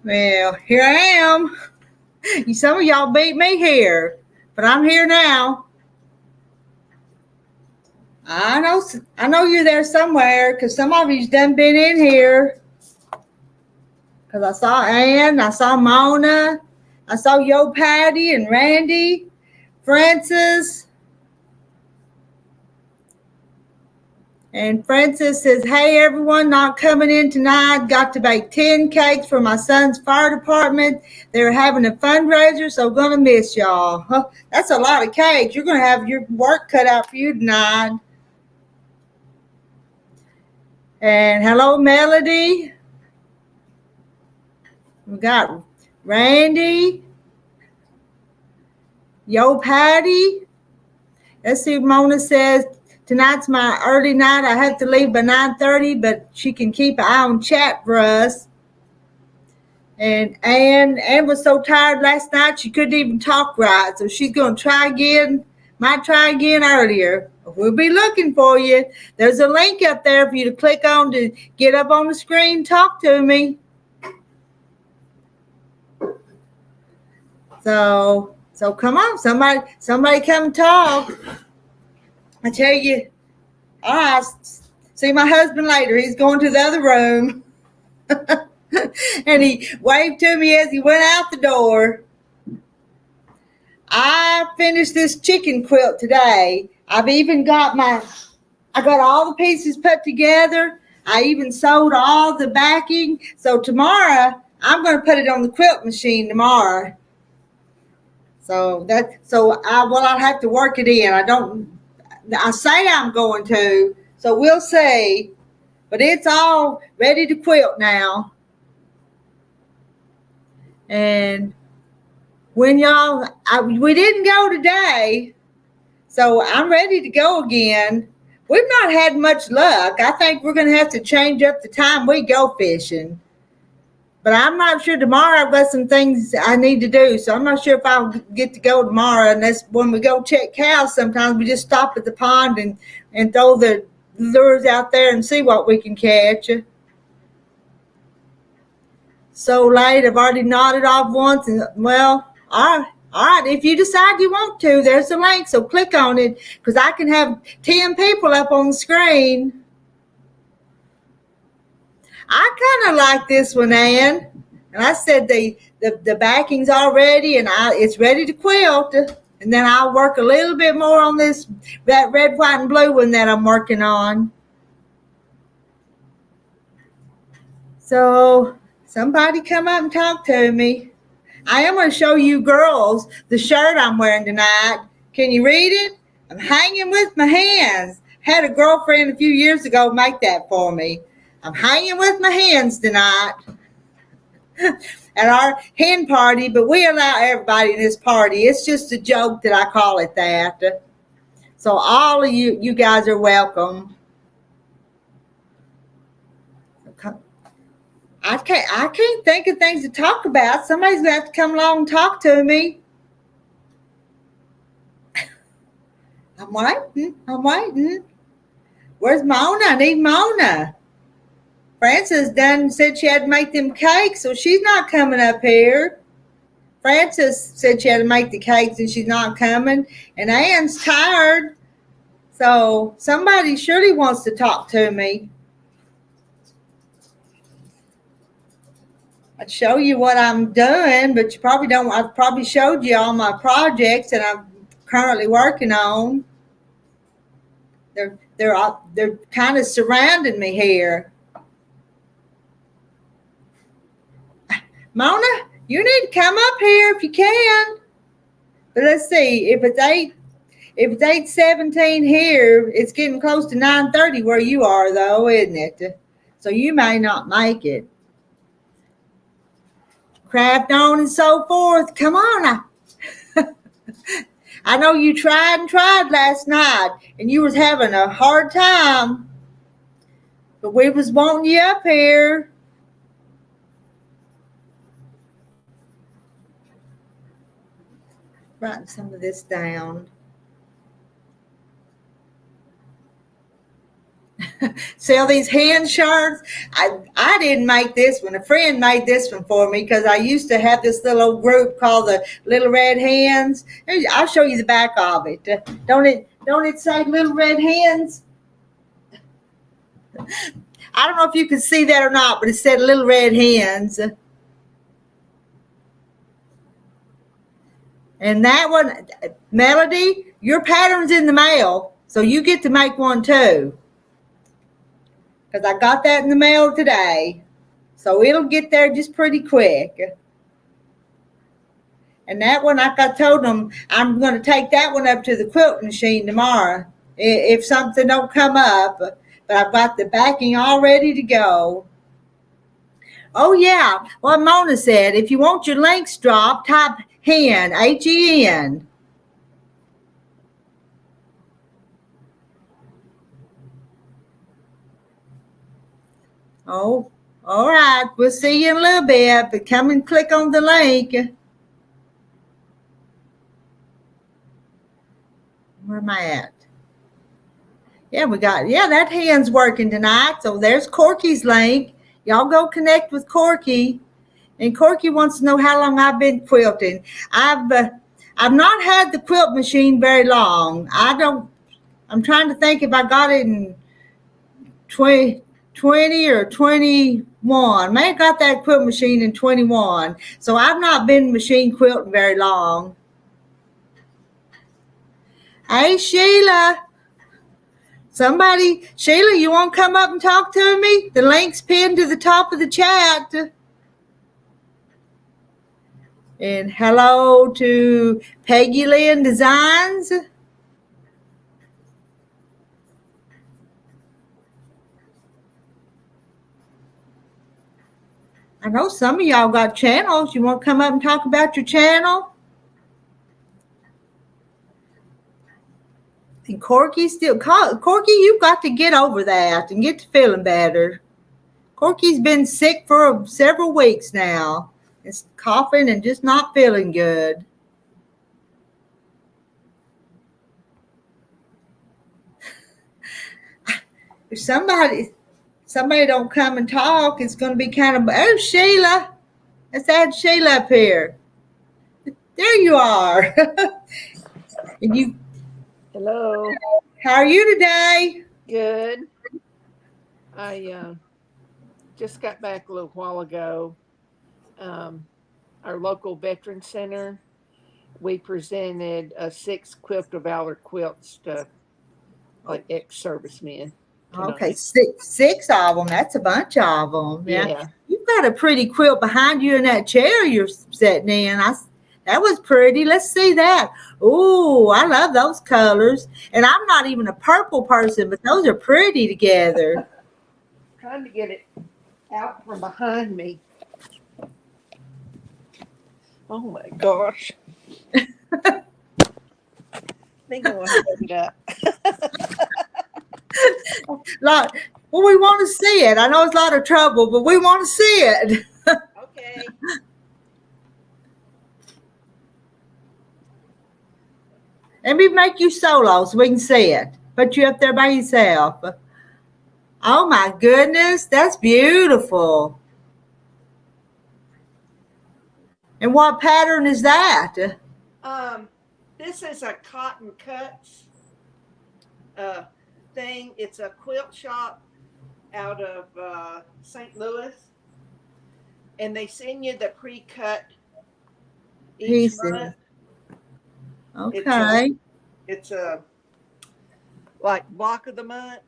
Well, here I am. Some of y'all beat me here, but I'm here now. I know you're there somewhere because some of you's done been in here. Because I saw Ann, I saw Mona, I saw Yo Patty and Randy, Francis. And Francis says, hey, everyone, not coming in tonight. Got to bake 10 cakes for my son's fire department. They're having a fundraiser, so going to miss y'all. Huh, that's a lot of cakes. You're going to have your work cut out for you tonight. And hello, Melody. We got Randy. Yo, Patty. Let's see what Mona says. Tonight's my early night. I have to leave by 9:30, but she can keep an eye on chat for us. And Ann was so tired last night she couldn't even talk right. So she's going to try again. Might try again earlier. We'll be looking for you. There's a link up there for you to click on to get up on the screen. Talk to me. So come on. Somebody come and talk. I tell you, all right, see my husband later. He's going to the other room. And he waved to me as he went out the door. I finished this chicken quilt today. I got all the pieces put together. I even sewed all the backing. So tomorrow, I'm going to put it on the quilt machine tomorrow. I'll have to work it in. I say I'm going to, so we'll see. But it's all ready to quilt now. And when we didn't go today, so I'm ready to go again. We've not had much luck. I think we're going to have to change up the time we go fishing. But I'm not sure tomorrow. I've got some things I need to do. So I'm not sure if I'll get to go tomorrow. Unless when we go check cows, sometimes we just stop at the pond and throw the lures out there and see what we can catch. So late, I've already nodded off once. And well, all right. If you decide you want to, there's a link. So click on it because I can have 10 people up on the screen. I kind of like this one, Ann. And I said the backing's all ready and it's ready to quilt. And then I'll work a little bit more on that red, white, and blue one that I'm working on. So somebody come up and talk to me. I am going to show you girls the shirt I'm wearing tonight. Can you read it? I'm hanging with my hands. Had a girlfriend a few years ago make that for me. I'm hanging with my hands tonight at our hen party, but we allow everybody in this party. It's just a joke that I call it that. So all of you guys are welcome. I can't think of things to talk about. Somebody's going to have to come along and talk to me. I'm waiting. Where's Mona? I need Mona. Frances done said she had to make them cakes, so she's not coming up here. Frances said she had to make the cakes and she's not coming. And Ann's tired. So somebody surely wants to talk to me. I'd show you what I'm doing, but you probably don't. I've probably showed you all my projects that I'm currently working on. They're kind of surrounding me here. Mona, you need to come up here if you can. But let's see, if it's 8:17 here, it's getting close to 9:30 where you are, though, isn't it? So you may not make it. Craft on and so forth. Come on. I know you tried last night, and you was having a hard time. But we was wanting you up here. Writing some of this down. sell these hand shirts. I didn't make this one. A friend made this one for me because I used to have this little old group called the Little Red Hens. I'll show you the back of it. Don't it say Little Red Hens? I don't know if you can see that or not, but it said Little Red Hens. And that one, Melody, your pattern's in the mail, so you get to make one too. Because I got that in the mail today. So it'll get there just pretty quick. And that one, like I told them, I'm going to take that one up to the quilt machine tomorrow if something don't come up. But I've got the backing all ready to go. Oh, yeah. What Mona said, if you want your links dropped, type Hen, Hen. Oh, all right. We'll see you in a little bit, but come and click on the link. Where am I at? Yeah, that hand's working tonight. So there's Corky's link. Y'all go connect with Corky. And Corky wants to know how long I've been quilting. I've not had the quilt machine very long. I'm trying to think if I got it in 20 or 21. May have got that quilt machine in 21. So I've not been machine quilting very long. Hey, Sheila. Sheila, you want to come up and talk to me? The link's pinned to the top of the chat. And hello to Peggy Lynn Designs. I know some of y'all got channels. You want to come up and talk about your channel? And Corky, you've got to get over that and get to feeling better. Corky's been sick for several weeks now. It's coughing and just not feeling good. If somebody don't come and talk, it's going to be kind of, oh, Sheila. Let's add Sheila up here. There you are. And hello. How are you today? Good. I just got back a little while ago. Our local veteran center, we presented 6 Quilt of Valor quilts to like ex-servicemen. Okay, six of them. That's a bunch of them. Yeah. You've got a pretty quilt behind you in that chair you're sitting in. That was pretty. Let's see that. Ooh, I love those colors. And I'm not even a purple person, but those are pretty together. Trying to get it out from behind me. Oh my gosh. I think I want to pick it up. Well, we want to see it. I know it's a lot of trouble, but we want to see it. Okay. Let me make you solo so we can see it. Put you up there by yourself. Oh my goodness, that's beautiful. And what pattern is that? This is a cotton cuts thing. It's a quilt shop out of St. Louis, and they send you the pre-cut each month. Okay. It's a like block of the month.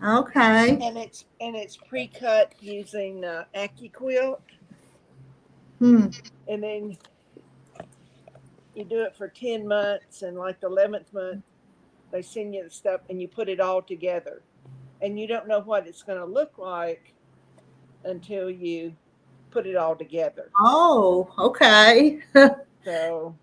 Okay. And it's pre-cut using AccuQuilt. And then you do it for 10 months, and like the 11th month, they send you the stuff and you put it all together. And you don't know what it's going to look like until you put it all together. Oh, okay. So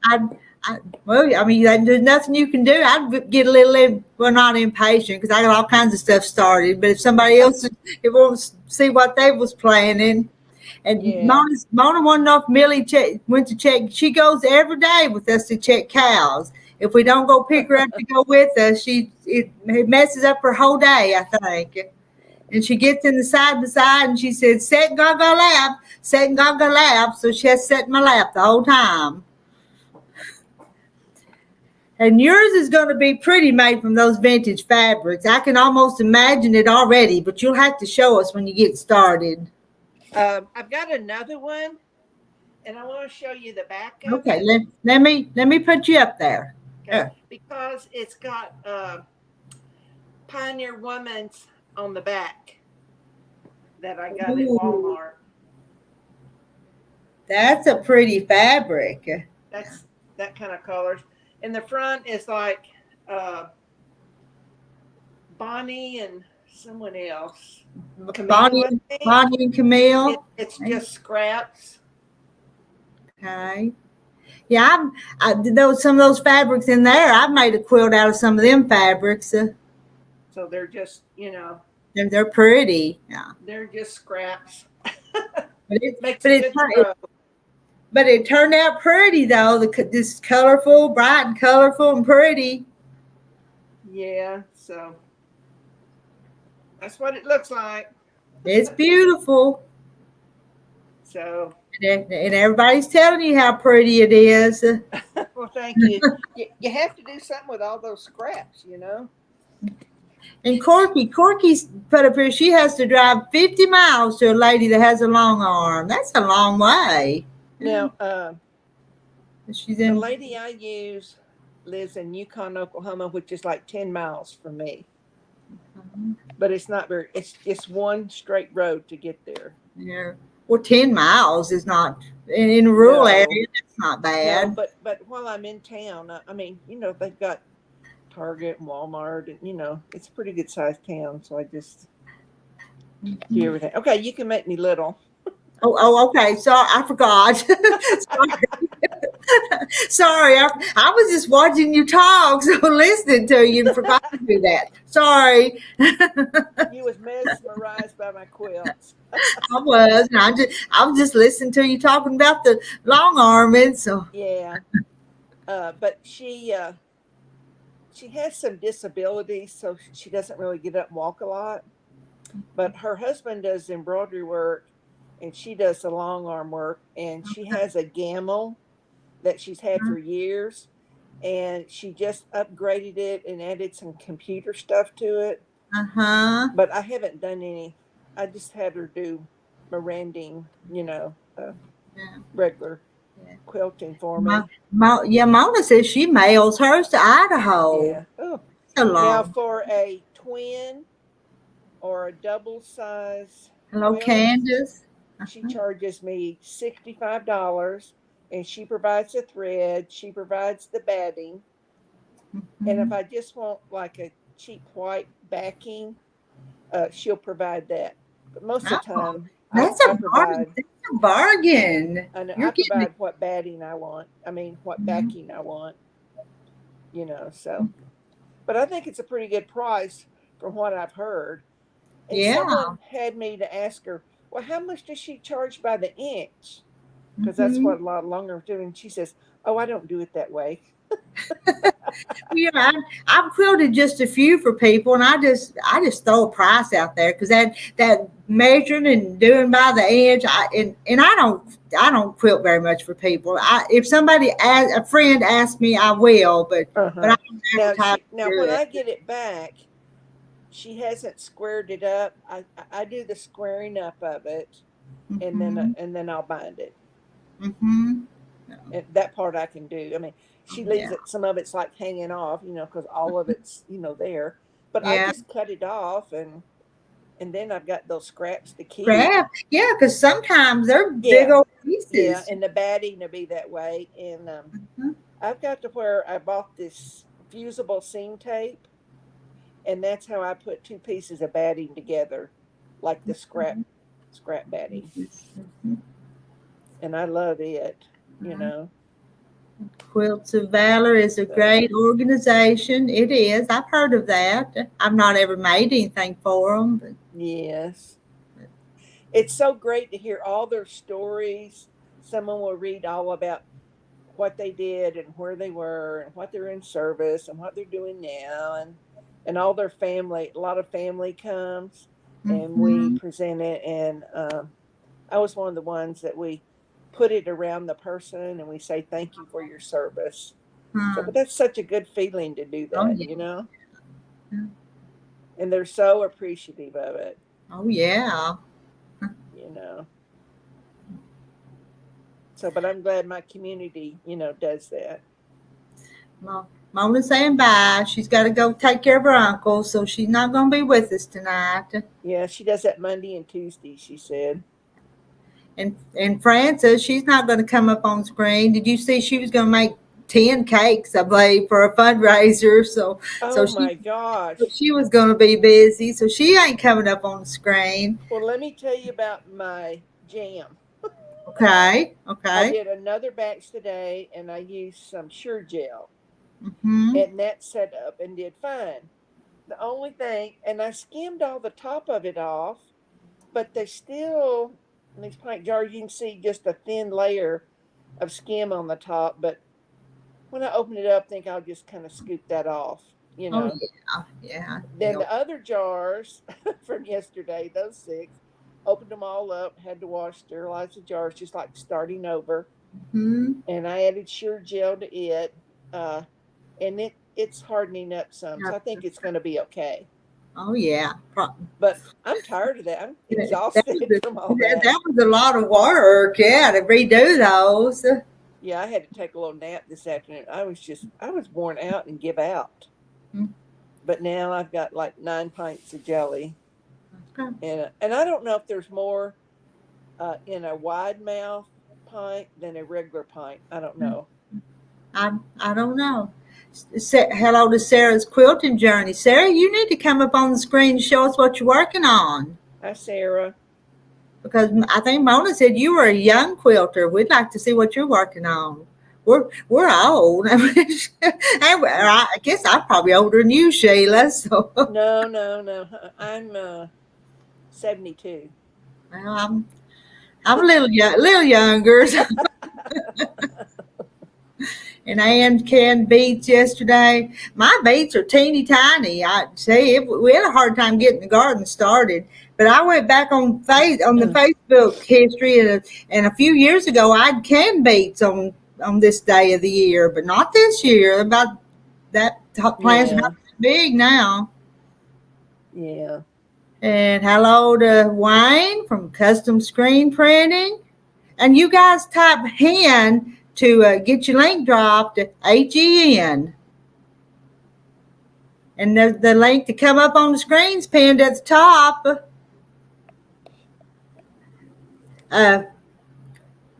there's nothing you can do. I'd get a little, not impatient because I got all kinds of stuff started. But if somebody else, it wants to see what they was planning. And Mona wanted to know if Millie went to check. She goes every day with us to check cows. If we don't go pick her up to go with us, it messes up her whole day, I think. And she gets in the side by side and she said, "Sit and go lap, sit and go lap." So she has to sit in my lap the whole time. And yours is going to be pretty, made from those vintage fabrics. I can almost imagine it already, but you'll have to show us when you get started. I've got another one, and I want to show you the back of Okay, it. let me put you up there. Okay, because it's got Pioneer Woman's on the back that I got at Walmart. That's a pretty fabric. That's that kind of colors. And the front is like Bonnie and someone else. Bonnie and Camille. It's just scraps. Okay. Yeah, some of those fabrics in there. I've made a quilt out of some of them fabrics. So they're just, they're pretty. Yeah. They're just scraps. But it turned out pretty though. This colorful, bright and colorful and pretty. Yeah, so that's what it looks like. It's beautiful. So and everybody's telling you how pretty it is. Well, thank you. You have to do something with all those scraps, And Corky's put up here, she has to drive 50 miles to a lady that has a long arm. That's a long way. Now, the lady I use lives in Yukon, Oklahoma, which is like 10 miles from me. But it's not very, it's one straight road to get there. Yeah. Well, 10 miles is not, in a rural area, that's not bad. No, but while I'm in town, I mean, they've got Target and Walmart, and, it's a pretty good sized town. So I just do everything. Okay, you can make me little. Oh, okay. So I forgot. Sorry. I was just watching you talk, so listening to you and forgot to do that. Sorry. You was mesmerized by my quilts. I was. I was just listening to you talking about the long arming. So yeah. But she has some disabilities, so she doesn't really get up and walk a lot. But her husband does embroidery work, and she does the long arm work, and she has a gamel that she's had for years, and she just upgraded it and added some computer stuff to it. But I haven't done any. I just had her do merending, regular quilting for me. Mona says she mails hers to Idaho. Yeah. Oh. Now for a twin or a double size. Hello, quilt, Candace. She charges me $65, and she provides the thread. She provides the batting. And if I just want like a cheap white backing, she'll provide that. But most of the time, that's a bargain. I know. I provide what batting I want. I mean, what backing I want. So. But I think it's a pretty good price from what I've heard. And someone had me to ask her, well, how much does she charge by the inch? Because that's what a lot of long arms do. And she says, oh, I don't do it that way. I've quilted just a few for people, and I just throw a price out there because that measuring and doing by the inch, I don't quilt very much for people. If a friend asks me, I will, but I don't advertise. Now when I get it back, she hasn't squared it up. I do the squaring up of it, and then I'll bind it. And that part I can do. I mean, she leaves it. Some of it's like hanging off, because all of it's there. But I just cut it off, and then I've got those scraps to keep. Yeah, because sometimes they're big old pieces. Yeah, and the batting will be that way. And I've got to where I bought this fusible seam tape. And that's how I put two pieces of batting together, like the scrap batting. And I love it, Quilts of Valor is a great organization. It is. I've heard of that. I've not ever made anything for them. But. Yes. It's so great to hear all their stories. Someone will read all about what they did and where they were and what they're in service and what they're doing now. And all their family, a lot of family comes. and we present it. And I was one of the ones that we put it around the person and we say thank you for your service. So, but that's such a good feeling to do Oh, that, yeah. you know. Yeah. And they're so appreciative of it, Oh, yeah. you know. So, but I'm glad my community, you know, does that. Mona's saying bye. She's got to go take care of her uncle, so she's not going to be with us tonight. Yeah, she does that Monday and Tuesday, she said. And Frances, she's not going to come up on screen. Did you see she was going to make 10 cakes, I believe, for a fundraiser? So My gosh. she was going to be busy, so she ain't coming up on the screen. Well, let me tell you about my jam. Okay. I did another batch today, and I used some Sure Gel. Mm-hmm. And that set up and did fine. The only thing, and I skimmed all the top of it off, but they still, in these pint jars, you can see just a thin layer of skim on the top. But when I open it up, I think I'll just kind of scoop that off, you know. Oh, yeah. Then the other jars from yesterday, those 6, opened them all up, had to wash, sterilize the jars, just like starting over. Mm-hmm. And I added Sure Gel to it, and it's hardening up some, so I think it's going to be okay. Oh, yeah. But I'm tired of that. I'm exhausted from all that. That was a lot of work, yeah, to redo those. Yeah, I had to take a little nap this afternoon. I was worn out and give out. Mm-hmm. But now I've got like 9 pints of jelly. Okay. And I don't know if there's more in a wide mouth pint than a regular pint. I don't know. I don't know. Hello to Sarah's quilting journey. Sarah, you need to come up on the screen and show us what you're working on. Hi, Sarah. Because I think Mona said you were a young quilter. We'd like to see what you're working on. We're old. I guess I'm probably older than you, Sheila. So No. I'm 72. Well, I'm a little younger. And Ann canned beets yesterday. My beets are teeny tiny. I say we had a hard time getting the garden started. But I went back on the Facebook history, and a few years ago I'd canned beets on this day of the year, but not this year. About that plant's about big now. Yeah. And hello to Wayne from Custom Screen Printing. And you guys type Hen to get your link dropped at HEN. And the link to come up on the screen is pinned at the top.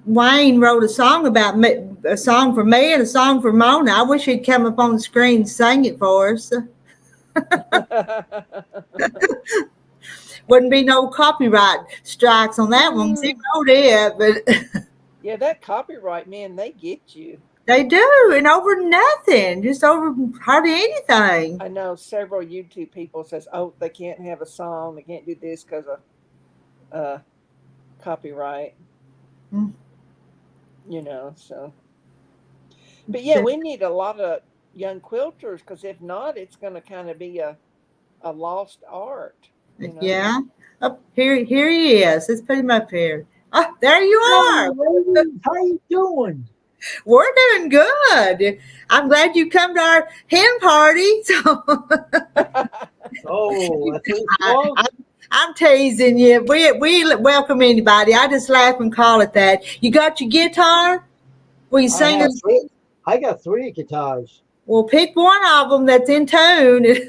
Wayne wrote a song about me, a song for me and a song for Mona. I wish he'd come up on the screen and sing it for us. Wouldn't be no copyright strikes on that one. He wrote it, but yeah, that copyright, man, they get you. They do, and over nothing, just over hardly anything. I know several YouTube people says, oh, they can't have a song, they can't do this because of copyright. Mm. You know, so. But yeah, we need a lot of young quilters, because if not, it's going to kind of be a lost art. You know? Yeah. Up here he is. Let's put him up here. Oh, there you are. How you doing? We're doing good. I'm glad you come to our hen party. So I'm teasing you. We welcome anybody. I just laugh and call it that. You got your guitar? Will you sing us? I got 3 guitars. Well, pick one of them that's in tune.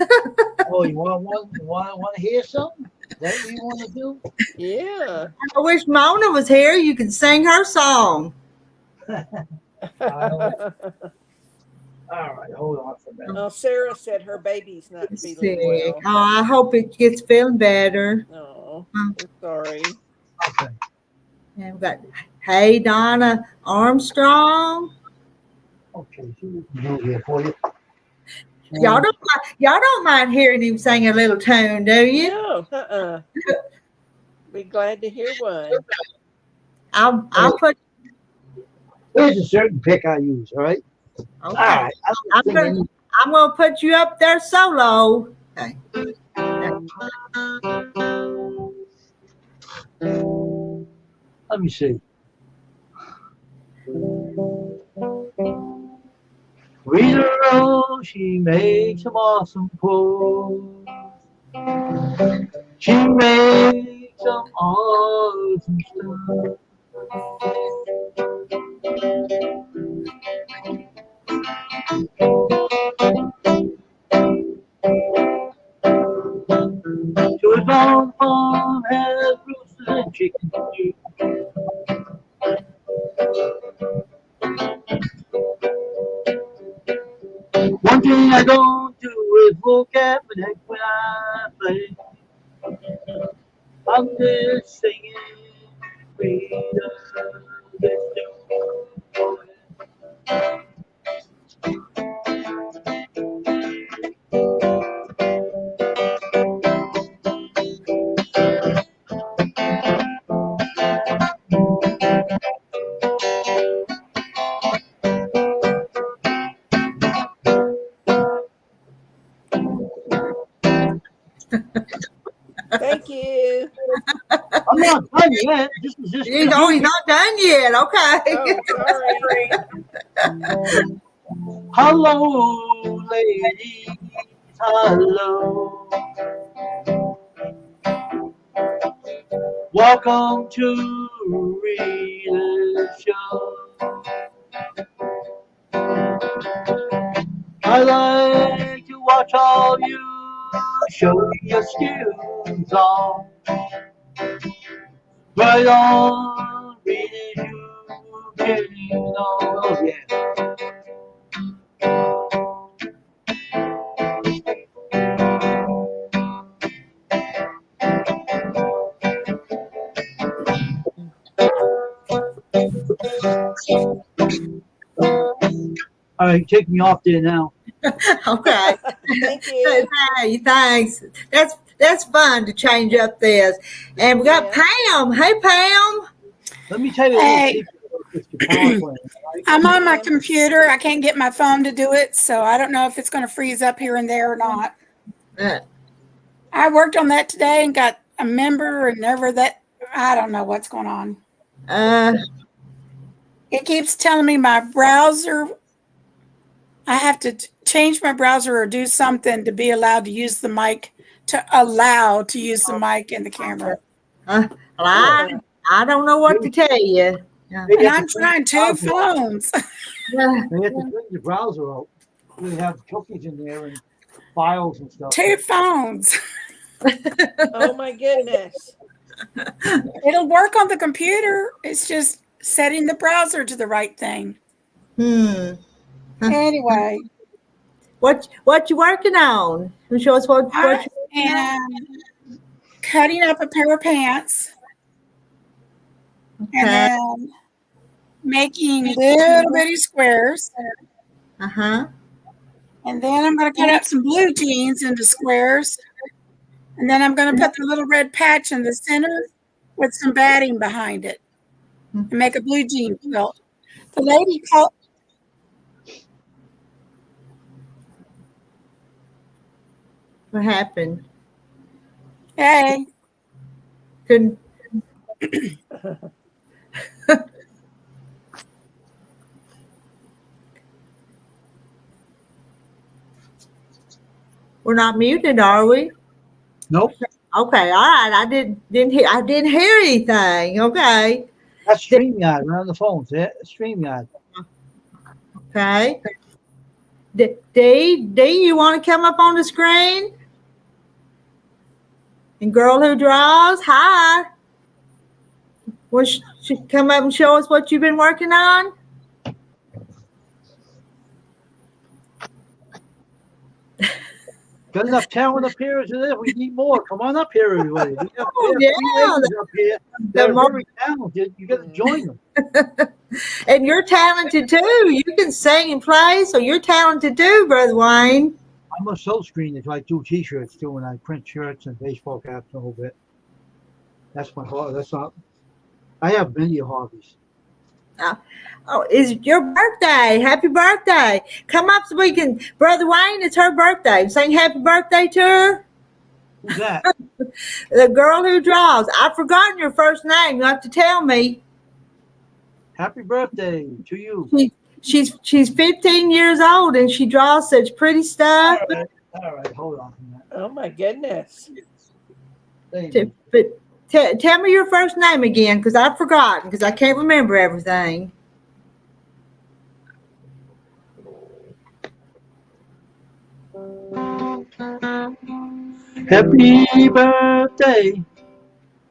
Oh, you want to hear something? Is that what you want to do? Yeah. I wish Mona was here. You could sing her song. All right, hold on for a minute. Oh, Sarah said her baby's not feeling well. Oh, I hope it gets feeling better. Oh, I'm sorry. Okay. And we've got Hey Donna Armstrong. Okay, so we can move here for you. Y'all don't mind hearing him sing a little tune, do you? No, Be glad to hear one. I'll put. There's a certain pick I use, all right? Okay. All right. I'm gonna put you up there solo. Okay. Let me see. Rita Rose, she makes some awesome pose. She makes some awesome stuff. Joy Farm Farm has roosters and chickens too. One thing I don't do is vocabulary when I play. I'm just singing Rita, let's do it. Thank you. I'm not done yet. This is just You know, he's not done yet. Okay. Oh, sorry. hello, ladies. Hello. Welcome to Rita's show. I like to watch all you show your skills on. Right on, Rita, you can oh yeah. All right, take me off there now. Okay. Thank you. Hey, thanks. That's fun to change up this. And we got Yeah. Pam. Hey, Pam. Let me tell you a Hey. little secret about this guitar playing. Right? I'm on my computer. I can't get my phone to do it, so I don't know if it's going to freeze up here and there or not. Uh, I worked on that today and got a member and never that. I don't know what's going on. It keeps telling me my browser. I have to change my browser or do something to be allowed to use the mic, to use the mic and the camera. well, I don't know what to tell you. And I'm trying 2 phones. Yeah. They have to clean the browser out. We have cookies in there and files and stuff. 2 phones. Oh my goodness. It'll work on the computer. It's just setting the browser to the right thing. Anyway, What you working on? Can you show us what I you am cutting up a pair of pants and then making little bitty squares. Uh-huh. And then I'm going to cut up some blue jeans into squares. And then I'm going to put the little red patch in the center with some batting behind it and make a blue jean quilt. The lady called. What happened? Hey, Couldn't. We're not muted, are we? Nope. Okay, all right. I didn't hear anything. Okay. That's StreamYard. We're on the phones. Yeah, StreamYard. Okay. Dee, you want to come up on the screen? And Girl Who Draws, hi. Want you come up and show us what you've been working on? Got enough talent up here as it is. We need more. Come on up here, everybody. We have Yeah. three ladies up here. They're more- very talented. You got to join them. And you're talented too. You can sing and play, so you're talented too, Brother Wayne. I'm a soul screener, so I do T-shirts too, and I print shirts and baseball caps a little bit. That's my hobby. That's not. I have many hobbies. Oh, it's your birthday. Happy birthday. Come up so we can, Brother Wayne, it's her birthday. Sing happy birthday to her. Who's that? The girl who draws. I've forgotten your first name. You have to tell me. Happy birthday to you. She's 15 years old and she draws such pretty stuff. All right, hold on. Oh my goodness. But tell me your first name again, because I've forgotten, because I can't remember everything. Happy birthday.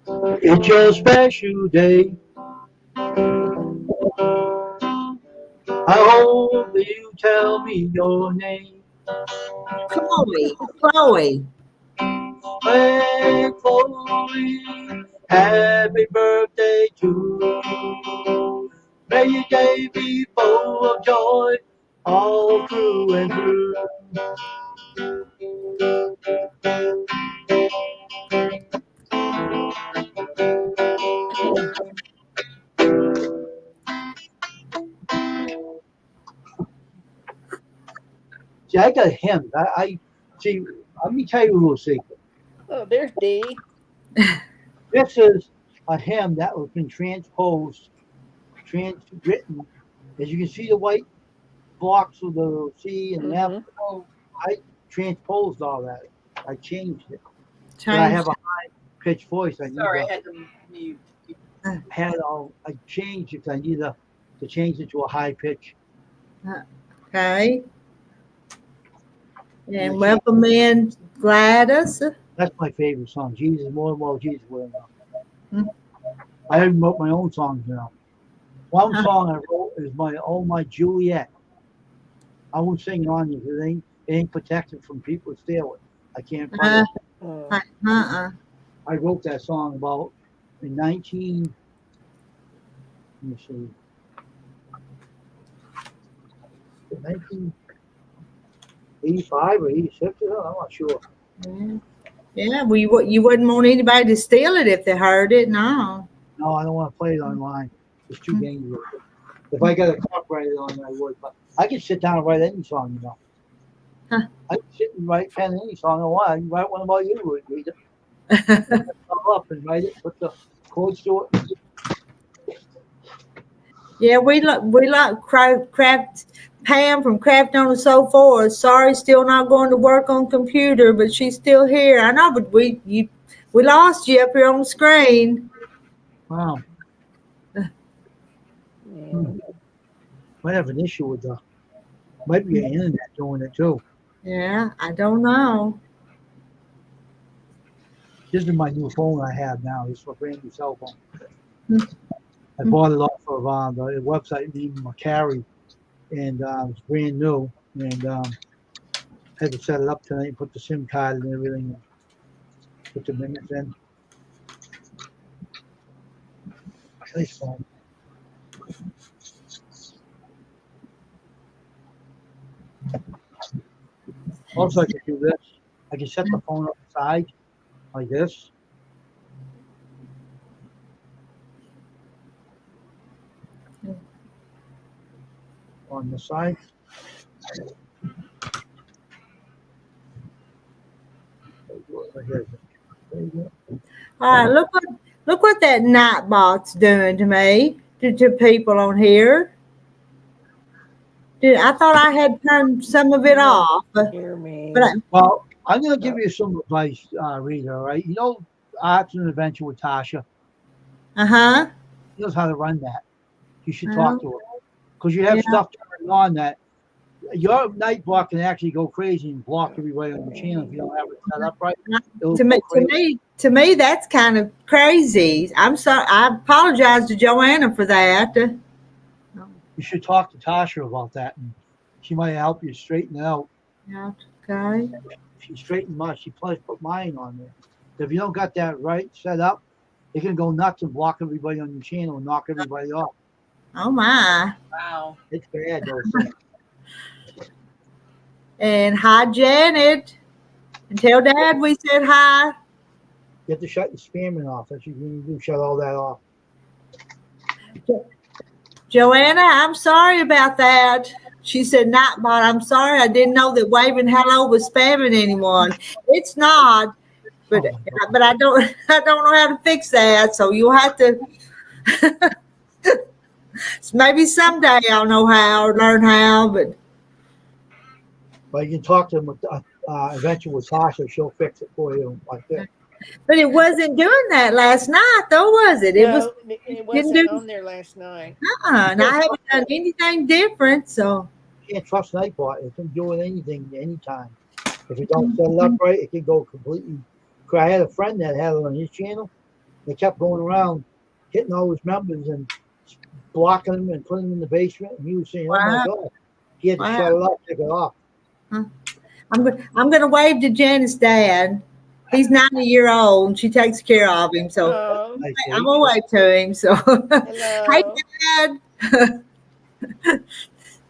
It's your special day. I hope that you tell me your name. Chloe. Hey, Chloe, happy birthday to you. May your day be full of joy all through and through. See, I got hymns. I see. Let me tell you a little secret. Oh, there's Dee. This is a hymn that has been transposed, transwritten. As you can see, the white blocks of the C and F. Mhm. I transposed all that. I changed it. But I have a high pitched voice. I had to mute. I changed it because I need to change it to a high pitch. Okay. And welcome in Gladys. That's my favorite song. Jesus, more and more Jesus. I even wrote my own songs now. One song I wrote is my Juliet. I won't sing it on you because it ain't protected from people to steal it. I can't find it. I wrote that song about in 1985 or 86. I'm not sure. Yeah, you wouldn't want anybody to steal it if they heard it. No. No, I don't want to play it online. It's too dangerous. If I got a copyright on it, I would. But I can sit down and write any song, you know. I can sit and write pen any song I want. I can write one about you, read it. Up and write it. Put the chords to it. Yeah, we like Craft. Pam from Craft on the So Forth. Sorry, still not going to work on computer, but she's still here. I know, but we lost you up here on the screen. Wow. Might have an issue with might be an internet doing it too. Yeah, I don't know. This is my new phone I have now. This is a brand new cell phone. I bought it off of the website named Macari, and it's brand new. And had to set it up tonight and put the SIM card and everything. And put the minutes in. Nice phone. Also, I can do this. I can set the phone up side like this. On the side. All right, look what that Nightbot's doing to me, to people on here. I thought I had turned some of it off. Hear me. Well, I'm going to give you some advice, Rita, all right? You know, Arts and Adventure with Tasha. Uh-huh. She knows how to run that. You should talk to her. Because you have stuff going on that your night block can actually go crazy and block everybody on your channel if you don't have it set up right. To me, that's kind of crazy. I'm sorry. I apologize to Joanna for that. You should talk to Tasha about that, and she might help you straighten it out. Okay. If you straighten much, she probably put mine on there. If you don't got that right set up, it can go nuts and block everybody on your channel and knock everybody off. Oh my! Wow, it's bad though. And hi, Janet. And tell Dad we said hi. You have to shut the spamming off. That's what you need to do. Shut all that off. Joanna, I'm sorry about that. She said, Nightbot, I'm sorry. I didn't know that waving hello was spamming anyone. It's not. but Oh, my God. but I don't I don't know how to fix that. So you'll have to. Maybe someday I'll know how or learn how. But you can talk to them with, eventually with Sasha. She'll fix it for you like that. But it wasn't doing that last night, though, was it? It was No, it didn't wasn't do. on there last night. And I haven't done anything different. So You can't trust Nightbot. It can do anything anytime. If you don't set it up right, it can go completely. 'Cause I had a friend that had it on his channel. They kept going around hitting all his members and blocking them and putting them in the basement. And he was saying, "Oh my wow, God!" He had to wow. shut it off, take it off. I'm gonna wave to Janice's dad. He's 90 years old, and she takes care of him. So Oh, I I'm see. gonna wave to him. So hey, hello. Dad.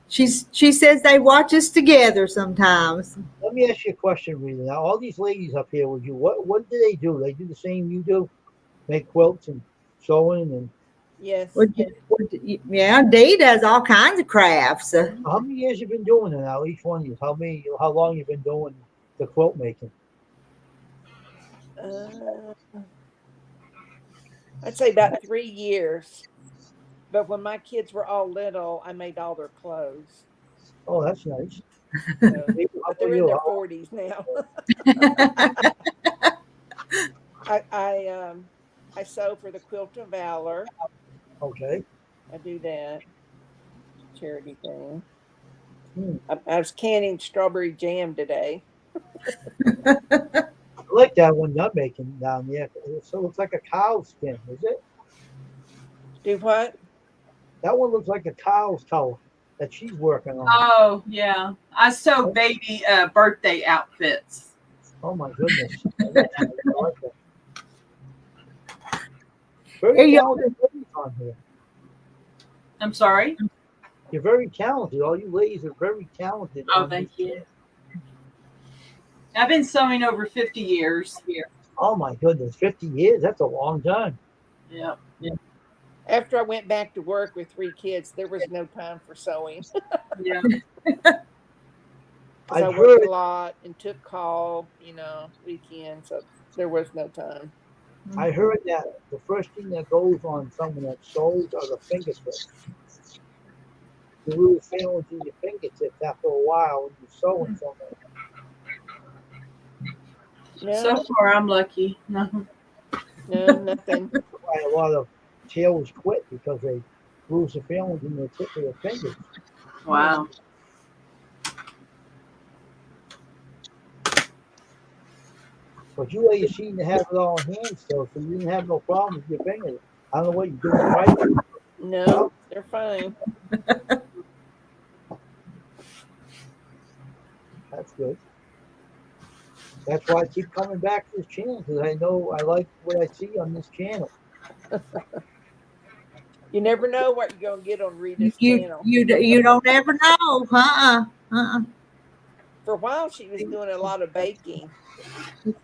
She says they watch us together sometimes. Let me ask you a question, Rita. Now, all these ladies up here with you, what do they do? They do the same you do? Make quilts and sewing and Yes. Yeah, Dee does all kinds of crafts. how many years you been doing it now? Each one of you. How long you been doing the quilt making? I'd say about 3 years. But when my kids were all little, I made all their clothes. Oh, that's nice. So, How but about they're in you? their 40s now. I sew for the Quilt of Valor. Okay. I do that charity thing. Hmm. I was canning strawberry jam today. I like that one you're making down there. So it looks like a cow skin, is it? Do what? That one looks like a cow's color that she's working on. Oh, yeah. I sew baby birthday outfits. Oh my goodness. That's nice. I like that. Hey, Very you- talented ladies on here. I'm sorry. You're very talented. All you ladies are very talented. Oh, on thank this you. channel. I've been sewing over 50 years. Oh my goodness, 50 years? That's a long time. Yeah. After I went back to work with 3 kids, there was no time for sewing. Yeah. Because I I've worked heard a lot and took call, weekends, so there was no time. I heard that the first thing that goes on someone that sews are the fingertips. You lose feelings in your fingertips after a while when you're sewing something. So No, far, I'm lucky. No. no, nothing. That's why a lot of tailors quit because they lose the feelings in the tip of their fingers. Wow. But you ladies seem to have it all in hand still, so you didn't have no problem with your fingers. I don't know what you're doing right. No, they're fine. That's good. That's why I keep coming back to this channel, because I know I like what I see on this channel. You never know what you're going to get on Rita's You channel. you don't ever know. For a while, she was doing a lot of baking.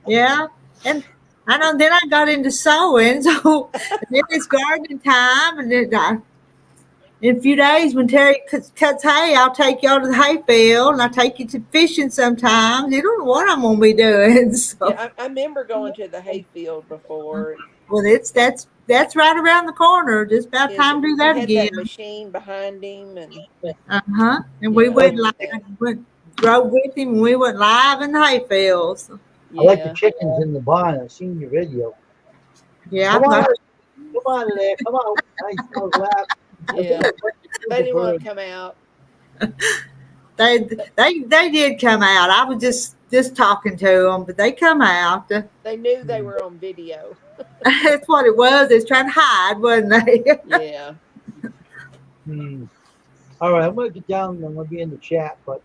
Yeah, and I know. Then I got into sewing, so then it's gardening time, and then in a few days when Terry cuts hay, I'll take y'all to the hay field, and I take you to fishing sometimes. You don't know what I'm gonna be doing. So, Yeah, I remember going to the hayfield before. well, that's right around the corner. Just about Yeah, time to do he that had again. that machine behind him, and And we Yeah, went I like did drove with him, and we went live in the hay fields. I like the yeah. chickens in the barn. I've seen your video. Yeah, Come on there. Come on. Nice little laugh. Yeah. They didn't want to come out. they did come out. I was just talking to them, but they come out. They knew they were on video. That's what it was. They was trying to hide, wasn't they? Yeah. All right, I'm going to get down and I'm going to be in the chat, but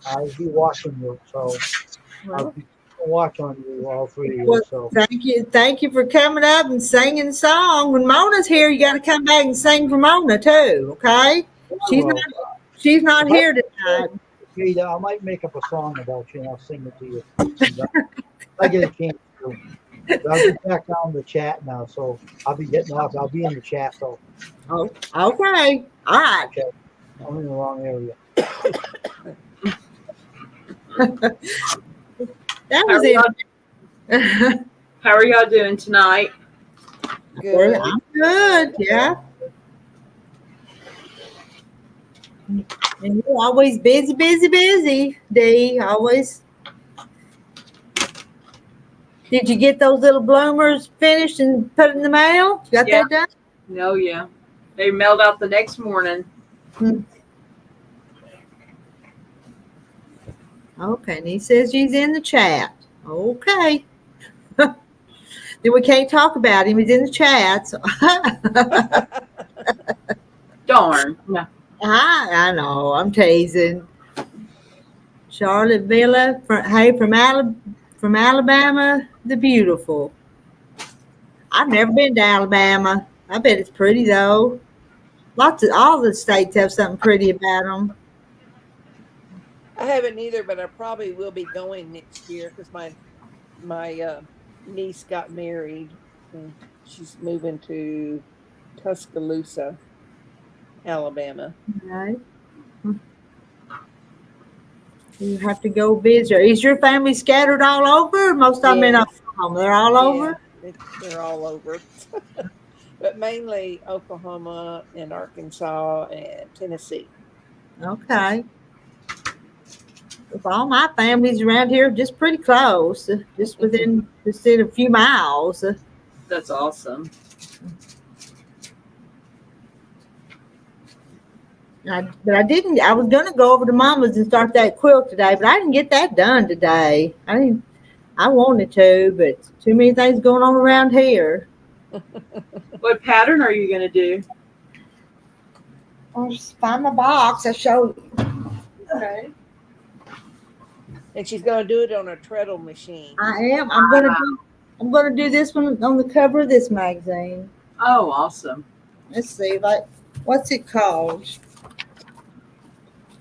I'll be watching you. So I'll be watch on you, all 3 of you. Well, So thank you for coming up and singing a song. When Mona's here, you got to come back and sing for Mona too. Okay? She's not here tonight. Rita, I might make up a song about you and I'll sing it to you. I get a chance to. But I'll get back down the chat now, so I'll be getting off. I'll be in the chat, so Oh, okay. All right. okay. I'm in the wrong area. That was it. How are y'all doing tonight? Good. I'm good, yeah. And you're always busy, busy, busy, Dee. Always. Did you get those little bloomers finished and put in the mail? Got Yeah. that done? No, yeah. They mailed out the next morning. Okay, and he says he's in the chat. Okay. Then we can't talk about him. He's in the chat. So. Darn. No. I know. I'm teasing. Charlotte Villa, from Alabama, the beautiful. I've never been to Alabama. I bet it's pretty though. All the states have something pretty about them. I haven't either, but I probably will be going next year because my niece got married and she's moving to Tuscaloosa, Alabama. Right. You have to go visit. Is your family scattered all over? Most of them in Yes. Oklahoma. They're all over? They're all over. But mainly Oklahoma and Arkansas and Tennessee. Okay. With all my family's around here, just pretty close, just within a few miles. That's awesome. But I didn't. I was gonna go over to Mama's and start that quilt today, but I didn't get that done today. I wanted to, but too many things going on around here. What pattern are you going to do? I'll just find my box. I showed you. Okay. And she's going to do it on a treadle machine. I am. I'm gonna do this one on the cover of this magazine. Oh, awesome. Let's see, what's it called?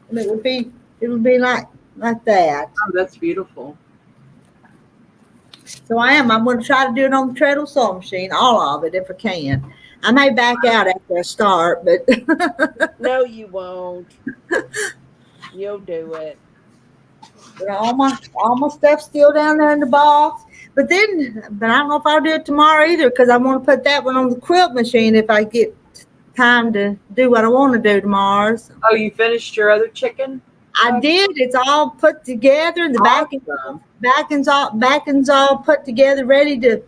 And it'll be like that. Oh, that's beautiful. So I'm going to try to do it on the treadle sewing machine, all of it if I can. I may back out after I start, but No, you won't. You'll do it. But all my stuff's still down there in the box. But I don't know if I'll do it tomorrow either because I want to put that one on the quilt machine if I get time to do what I want to do tomorrow. So. Oh, you finished your other chicken? I did. It's all put together. The Awesome. backing's all put together, ready to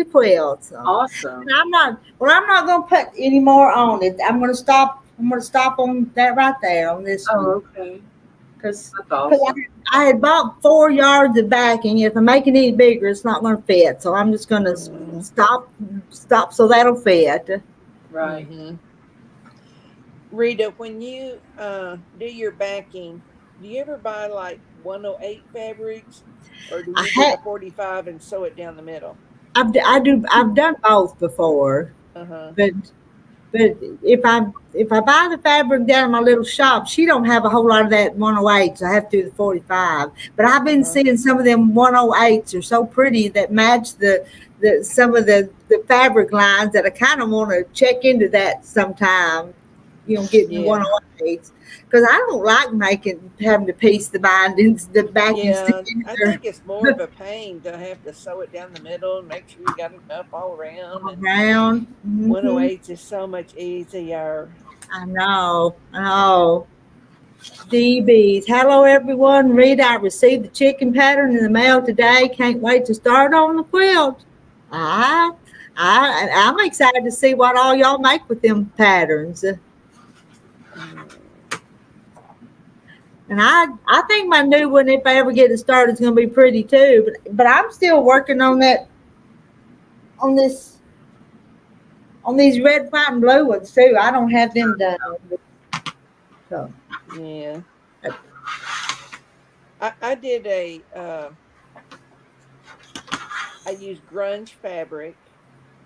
quilt. So. Awesome. And I'm not going to put any more on it. I'm going to stop on that right there on this one. Oh, okay. Because That's awesome. I had bought 4 yards of backing. If I make it any bigger, it's not going to fit. So I'm just going to stop so that'll fit. Right. Mm-hmm. Rita, when you do your backing, do you ever buy like 108 fabrics, or do you get a 45 and sew it down the middle? I've done both before, but if I buy the fabric down in my little shop, she don't have a whole lot of that 108, so I have to do the 45. But I've been seeing some of them 108s are so pretty that match some of the fabric lines that I kind of want to check into that sometime. Getting 108s because I don't like having to piece the bindings, the backing. Yeah, I think it's more of a pain to have to sew it down the middle and make sure you got enough all around. Mm-hmm. 108s is so much easier. I know. DBs. Hello, everyone. Rita, I received the chicken pattern in the mail today. Can't wait to start on the quilt. I'm excited to see what all y'all make with them patterns. And I think my new one, if I ever get it started, is going to be pretty too. But I'm still working on that, on these red, white, and blue ones too. I don't have them done. So yeah, I did I used grunge fabric,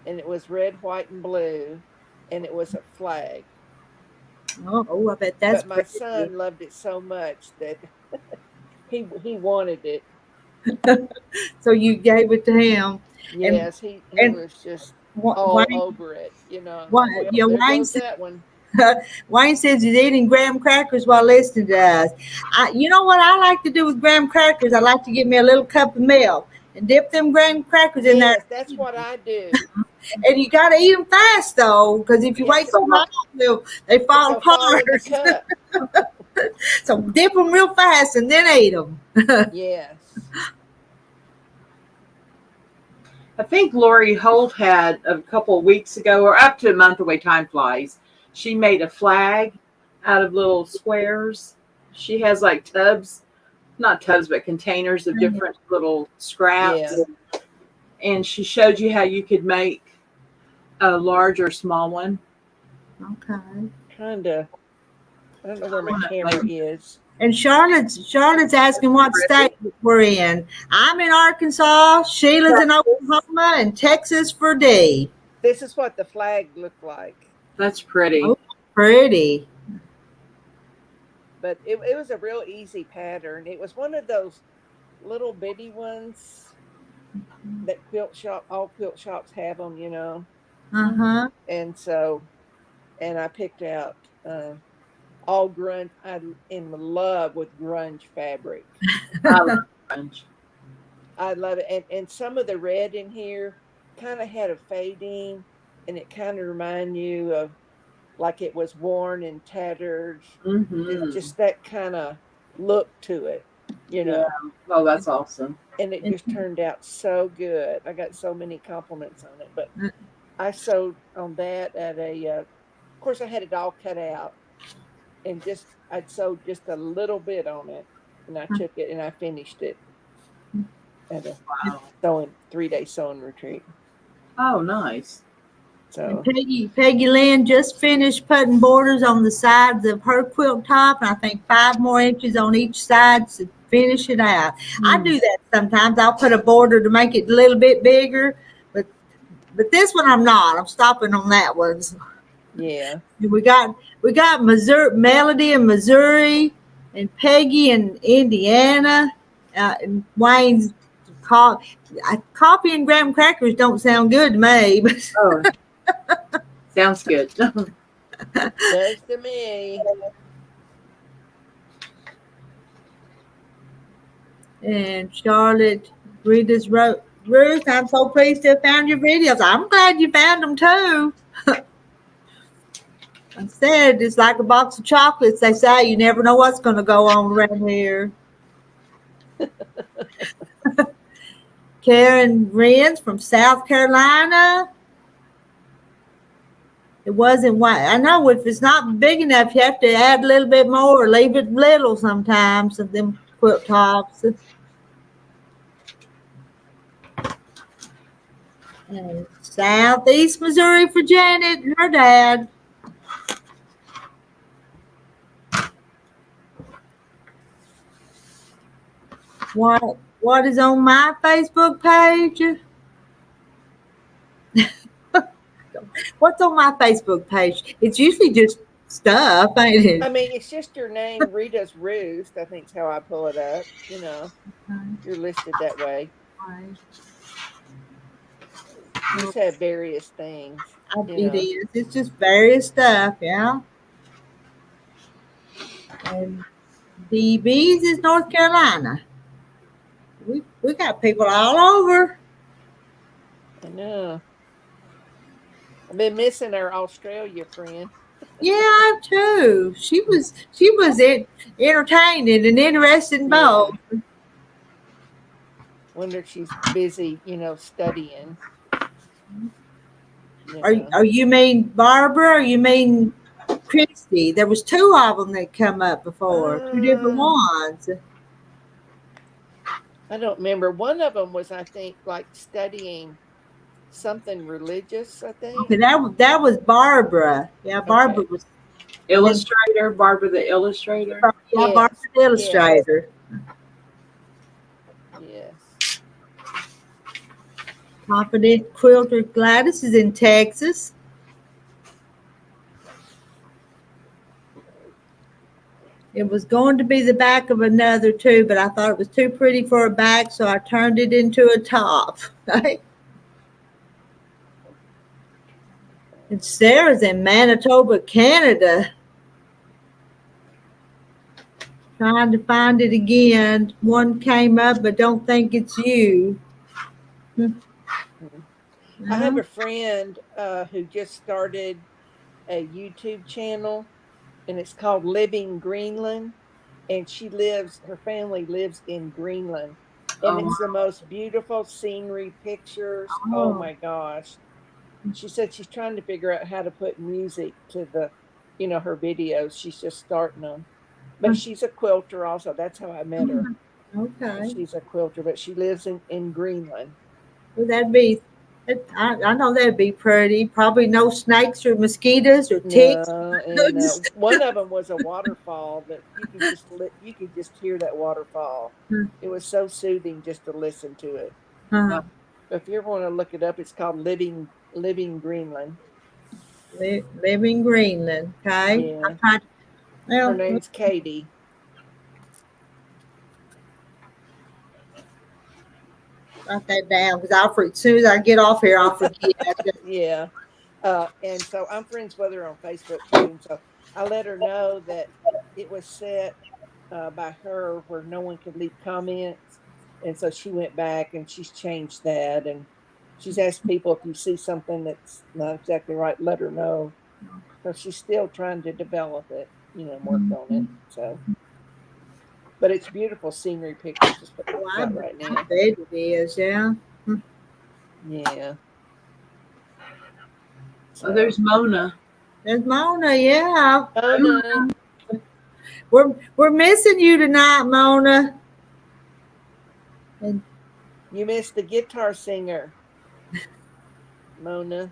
and it was red, white, and blue, and it was a flag. Oh, I bet that's. But my son loved it so much that he wanted it. So you gave it to him. Yes, he was just all over it. Wayne said that one. Wayne says he's eating graham crackers while listening to us. You know what I like to do with graham crackers? I like to get me a little cup of milk and dip them graham crackers in Yes, there. that's what I do. And you got to eat them fast though, because if you wait Yes. too long, they fall They'll fall in the apart. cup. So dip them real fast and then eat them. Yes. I think Lori Holt had a couple of weeks ago, or up to a month away, time flies. She made a flag out of little squares. She has like tubs, not tubs, but containers of different little scraps. Yeah. And she showed you how you could make a large or small one. Okay. Kind of. I don't know where my camera is. And Charlotte's asking what state we're in. I'm in Arkansas. Sheila's in Oklahoma, and Texas for D. This is what the flag looked like. That's pretty. Oh, pretty. But it was a real easy pattern. It was one of those little bitty ones that all quilt shops have them, you know. Uh-huh. And so, and I picked out all grunge. I'm in love with grunge fabric. I love grunge. I love it. And some of the red in here kind of had a fading, and it kind of reminded you of like it was worn and tattered. It's just that kind of look to it, you know. Yeah. Oh, that's awesome. And it just turned out so good. I got so many compliments on it. But I sewed on that at of course I had it all cut out, and I'd sewed just a little bit on it, and I took it and I finished it at a 3-day sewing retreat. Oh, nice. So Peggy Lynn just finished putting borders on the sides of her quilt top, and I think 5 more inches on each side to finish it out. I do that sometimes. I'll put a border to make it a little bit bigger, but this one I'm not. I'm stopping on that one. yeah. We got Missouri, Melody in Missouri, and Peggy in Indiana, and Wayne's coffee and graham crackers don't sound good to me. But Oh, sounds good. Does to me. And Charlotte Rita's wrote, Ruth, I'm so pleased to have found your videos. I'm glad you found them too. I said it's like a box of chocolates. They say you never know what's going to go on around here. Karen Renz from South Carolina. It wasn't white. I know if it's not big enough, you have to add a little bit more or leave it little sometimes of them quilt tops. And Southeast Missouri for Janet and her dad. What is on my Facebook page? What's on my Facebook page? It's usually just stuff, ain't it? I mean, it's just your name, Rita's Roost. I think is how I pull it up. You know, you're listed that way. You just have various things. It is. It's just various stuff, yeah. And DB's is North Carolina. We got people all over. I know. I've been missing our Australia friend. Yeah, I too. She was entertaining and interested in both. Wonder if she's busy, studying. Are you mean Barbara or you mean Christy? There was 2 of them that come up before, 2 different ones. I don't remember. One of them was, I think, like studying something religious, I think. Okay, that was Barbara. Yeah, Barbara was Illustrator, Barbara the illustrator. Yeah, Yes. Barbara the illustrator. Yes. Confident Quilter Gladys is in Texas. It was going to be the back of another too, but I thought it was too pretty for a back, so I turned it into a top. Right? And Sarah's in Manitoba, Canada. Trying to find it again. One came up, but don't think it's you. I have a friend who just started a YouTube channel, and it's called Living Greenland. And her family lives in Greenland. And Oh, it's the most beautiful scenery, pictures. Oh Oh, my gosh. She said she's trying to figure out how to put music to her videos. She's just starting them. But she's a quilter also. That's how I met her. okay. She's a quilter, but she lives in Greenland. Well, I know that'd be pretty. Probably no snakes or mosquitoes or ticks. No, and one of them was a waterfall that you could just hear that waterfall. It was so soothing just to listen to it. Uh, If you ever want to look it up, it's called Living Greenland. live in Greenland. Okay. Yeah, her Well, name's Katie. write that down because as soon as I get off here, I'll forget. Yeah, and so I'm friends with her on Facebook too. And so I let her know that it was set by her where no one could leave comments, and so she went back and she's changed that, and she's asked people if you see something that's not exactly right, let her know. So she's still trying to develop it, work on it. So, but it's beautiful scenery pictures is what Oh, we've I got right bet now. it is. Yeah. Yeah. oh, there's Mona. There's Mona. Yeah. Mona, We're missing you tonight, Mona. And you missed the guitar singer, Mona.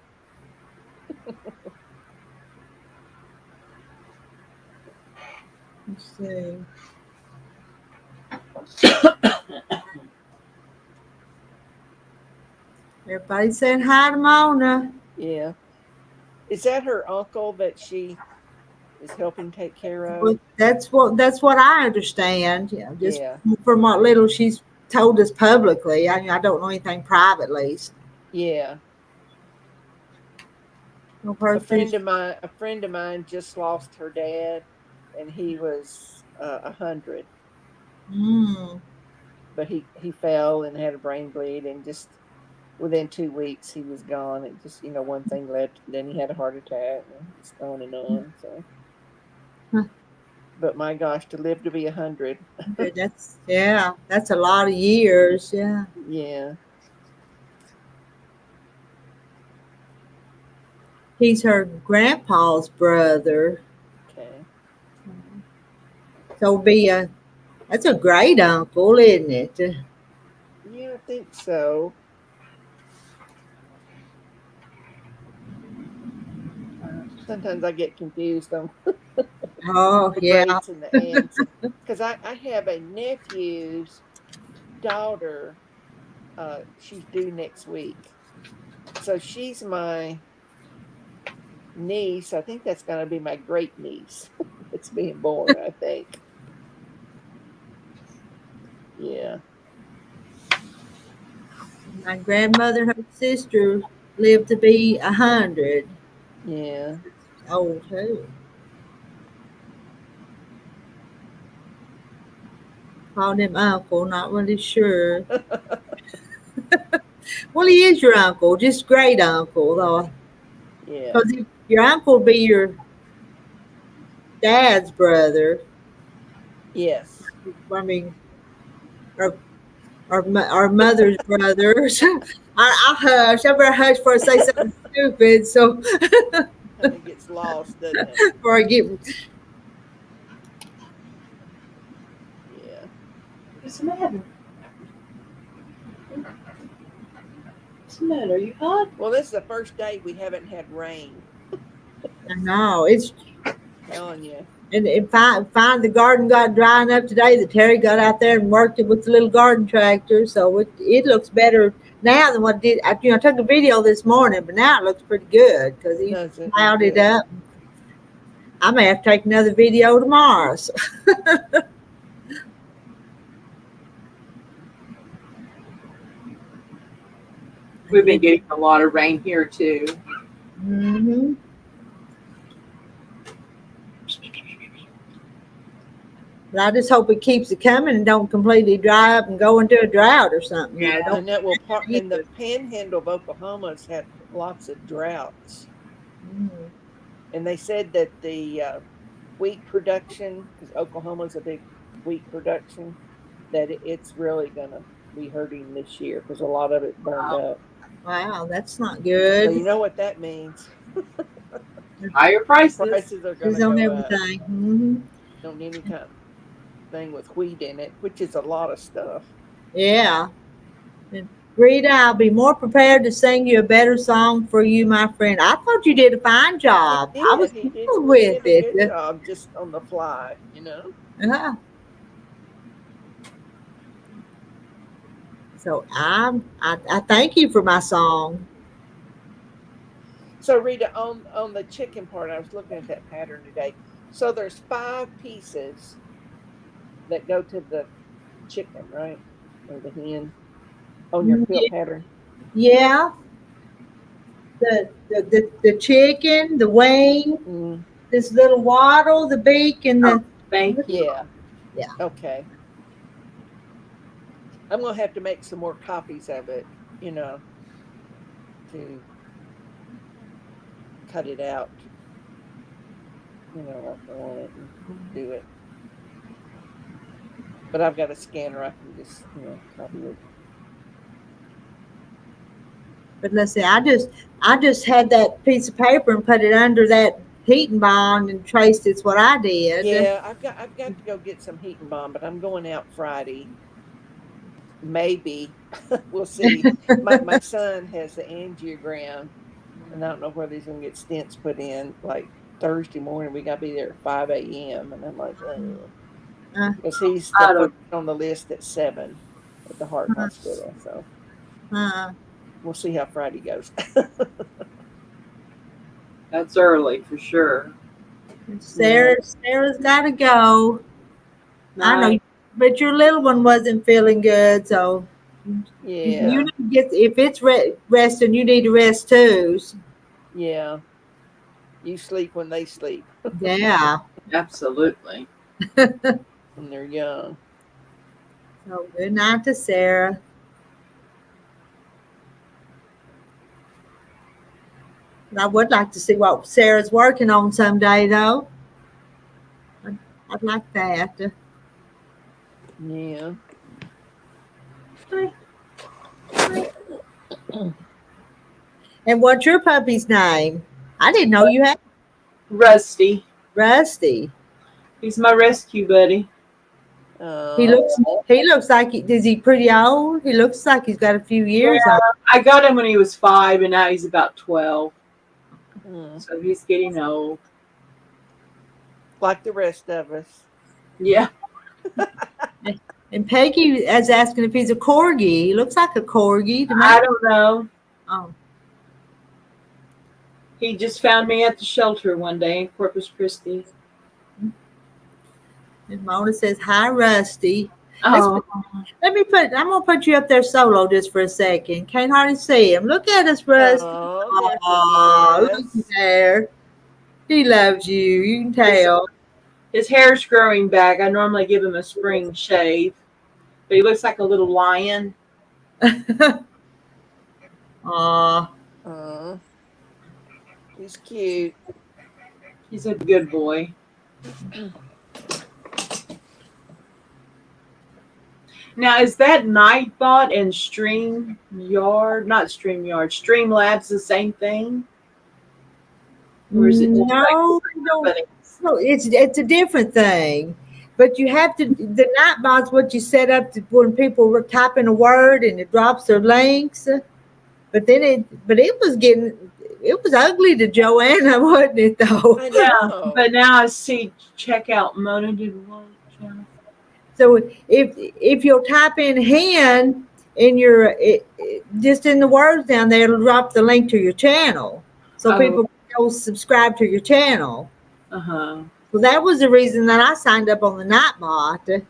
let's see. Everybody saying hi to Mona. Yeah. Is that her uncle that she is helping take care of? Well, that's what I understand. Yeah, just Yeah. from what little she's told us publicly. I don't know anything privately. Yeah. No her things. A friend of mine just lost her dad, and he was 100, Mm. but he fell and had a brain bleed, and just within 2 weeks he was gone. It just one thing led, then he had a heart attack, and it's on and on. So, Huh. but my gosh, to live to be 100, That's a lot of years. Yeah. yeah, He's her grandpa's brother. okay, So that's a great uncle, isn't it? yeah, I think so. Sometimes I get confused on Oh the yeah. greats and the aunts, because I have a nephew's daughter. She's due next week, so she's my niece. I think that's going to be my great niece. It's being born, I think. Yeah. My grandmother, her sister, lived to be 100. Yeah. Old too. Called him uncle, not really sure. Well, he is your uncle, just great uncle, though. Yeah. Because your uncle would be your dad's brother. Yes. I mean, our mother's brothers. I hush. I better hush before I say something stupid. So Kind of gets lost, doesn't it? before I get Yeah. What's the matter? What's the matter? Are you hot? Well, this is the first day we haven't had rain. no, it's Telling you. and find the garden got drying up today. That Terry got out there and worked it with the little garden tractor, so it looks better now than what it did. I took a video this morning, but now it looks pretty good because he Does it? plowed it Good. up. I may have to take another video tomorrow. So. We've been getting a lot of rain here too. Mm-hmm. But I just hope it keeps it coming and don't completely dry up and go into a drought or something. Yeah. Don't And that will and the panhandle of Oklahoma's had lots of droughts. Mm. And they said that the wheat production, because Oklahoma's a big wheat production, that it's really going to be hurting this year because a lot of it burned up. Wow, that's not So good. you know what that means. Higher prices. Prices are going It's to on go up everything. Hmm. on any kind of thing with wheat in it, which is a lot of stuff. Yeah. And Rita, I'll be more prepared to sing you a better song for you, my friend. I thought you did a fine job. I was He did. thrilled He with did a good it. job just on the fly, you know. Uh-huh. So I thank you for my song. So Rita, on the chicken part, I was looking at that pattern today. So there's 5 pieces that go to the chicken, right, or the hen on your quilt pattern. Yeah, the chicken, the wing, Mm, this little waddle, the beak, and Oh, the thank you. yeah. Yeah. Okay. I'm gonna have to make some more copies of it, you know, to cut it out, you know, like I want it and do it. But I've got a scanner. I can just, you know, copy it. But let's see, I just had that piece of paper and put it under that heating bond and traced it's what I did. Yeah, I've got to go get some heat and bomb, but I'm going out Friday. Maybe we'll see. My son has the angiogram, and I don't know whether he's gonna get stents put in like Thursday morning. We gotta be there at 5 a.m. And I'm like, Uh, because he's I the don't. first on the list at 7 at the heart hospital. So uh, we'll see how Friday goes. That's early for sure. Sarah's got to go. I know, Nice. but your little one wasn't feeling good, so you Yeah, need to get if it's resting, you need to rest too. yeah. You sleep when they sleep Yeah. Absolutely. when they're young. So good night to Sarah. I would like to see what Sarah's working on someday, though. I'd like that. Yeah. And what's your puppy's name? I didn't know you had Rusty. Rusty. He's my rescue buddy. He Oh, looks like is he pretty old? He looks like he's got a few Yeah, years on. I got him when he was 5, and now he's about 12. mm. So he's getting old. Like the rest of us. Yeah. And Peggy is asking if he's a corgi. He looks like a corgi to me. I don't know. Oh, He just found me at the shelter one day in Corpus Christi. and Mona says hi, Rusty. Oh, I'm gonna put you up there solo just for a second. Can't hardly see him. Look at us, Rusty. Oh, Aw, yes. look there. He loves you. You can tell. his hair's growing back. I normally give him a spring shave, but he looks like a little lion. Aw. He's cute. He's a good boy. Now, is that Nightbot and Streamlabs the same thing? Or is it just No, no, it's a different thing. But you have to the Nightbot's what you set up to when people were typing a word and it drops their links. But it was ugly to Joanna, wasn't it though? I Yeah, know. but now I see check out Mona did what? So if you'll type in hen in just in the words down there, it'll drop the link to your channel, so people can go subscribe to your channel. Uh-huh. So that was the reason that I signed up on the Nightbot.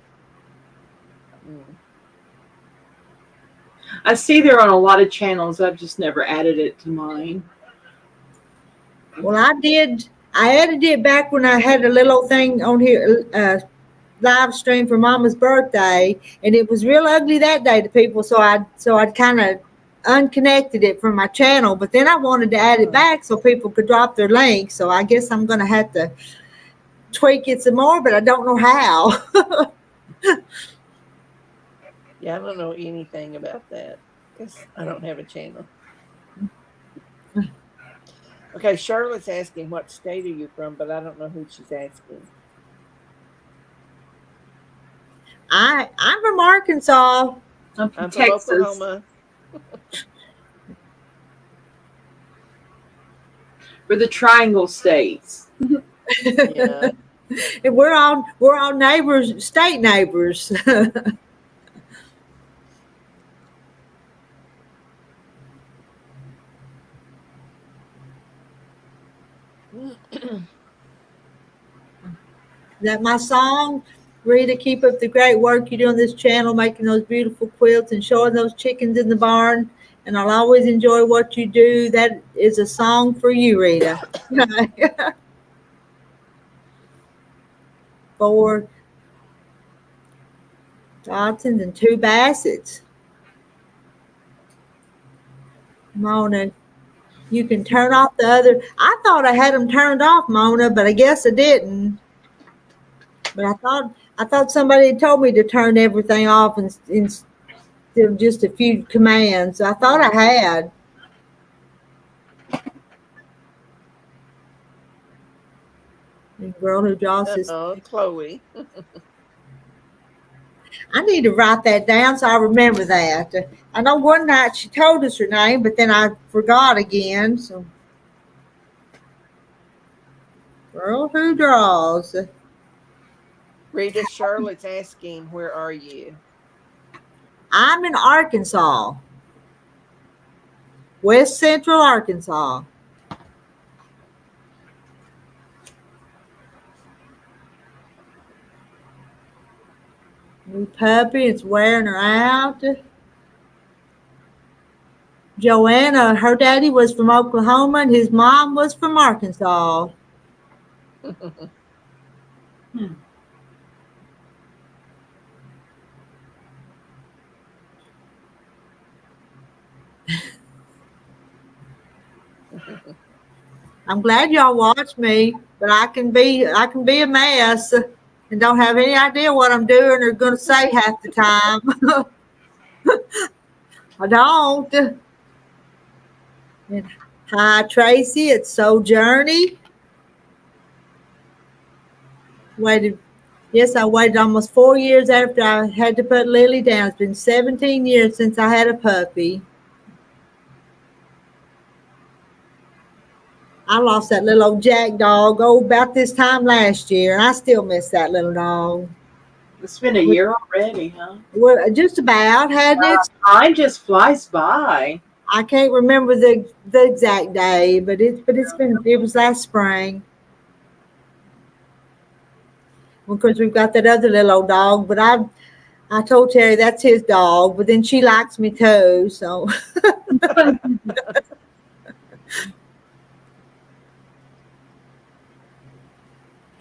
I see they're on a lot of channels. I've just never added it to mine. Well, I did. I added it back when I had a little thing on here. live stream for Mama's birthday, and it was real ugly that day to people. So I'd kind of unconnected it from my channel, but then I wanted to add it back so people could drop their link. So I guess I'm gonna have to tweak it some more, but I don't know how. Yeah, I don't know anything about that because I don't have a channel. Okay, Charlotte's asking what state are you from, but I don't know who she's asking. I'm from Arkansas. I'm I'm from Texas. Oklahoma. We're the Triangle States. Yeah. And we're all neighbors, state neighbors. That my song, Rita, keep up the great work you do on this channel, making those beautiful quilts and showing those chickens in the barn. And I'll always enjoy what you do. That is a song for you, Rita. 4 Dodsons and 2 Bassets. Mona, you can turn off the other. I thought I had them turned off, Mona, but I guess I didn't. But I thought somebody had told me to turn everything off instead of just a few commands. I thought I had. The girl who draws this. Chloe. I need to write that down so I remember that. I know one night she told us her name, but then I forgot again. So, girl who draws. Rita, Charlotte's asking, where are you? I'm in Arkansas, West Central Arkansas. New puppy, it's wearing her out. Joanna, her daddy was from Oklahoma and his mom was from Arkansas. I'm glad y'all watch me, but I can be a mess and don't have any idea what I'm doing or going to say half the time. I don't. And hi, Tracy. It's Sojourney. I waited almost 4 years after I had to put Lily down. It's been 17 years since I had a puppy. I lost that little old Jack dog about this time last year, and I still miss that little dog. It's been a year already, huh? Well, just about, hadn't it? Time just flies by. I can't remember the exact day, but it was last spring. Of course, we've got that other little old dog, but I told Terry that's his dog, but then she likes me too, so.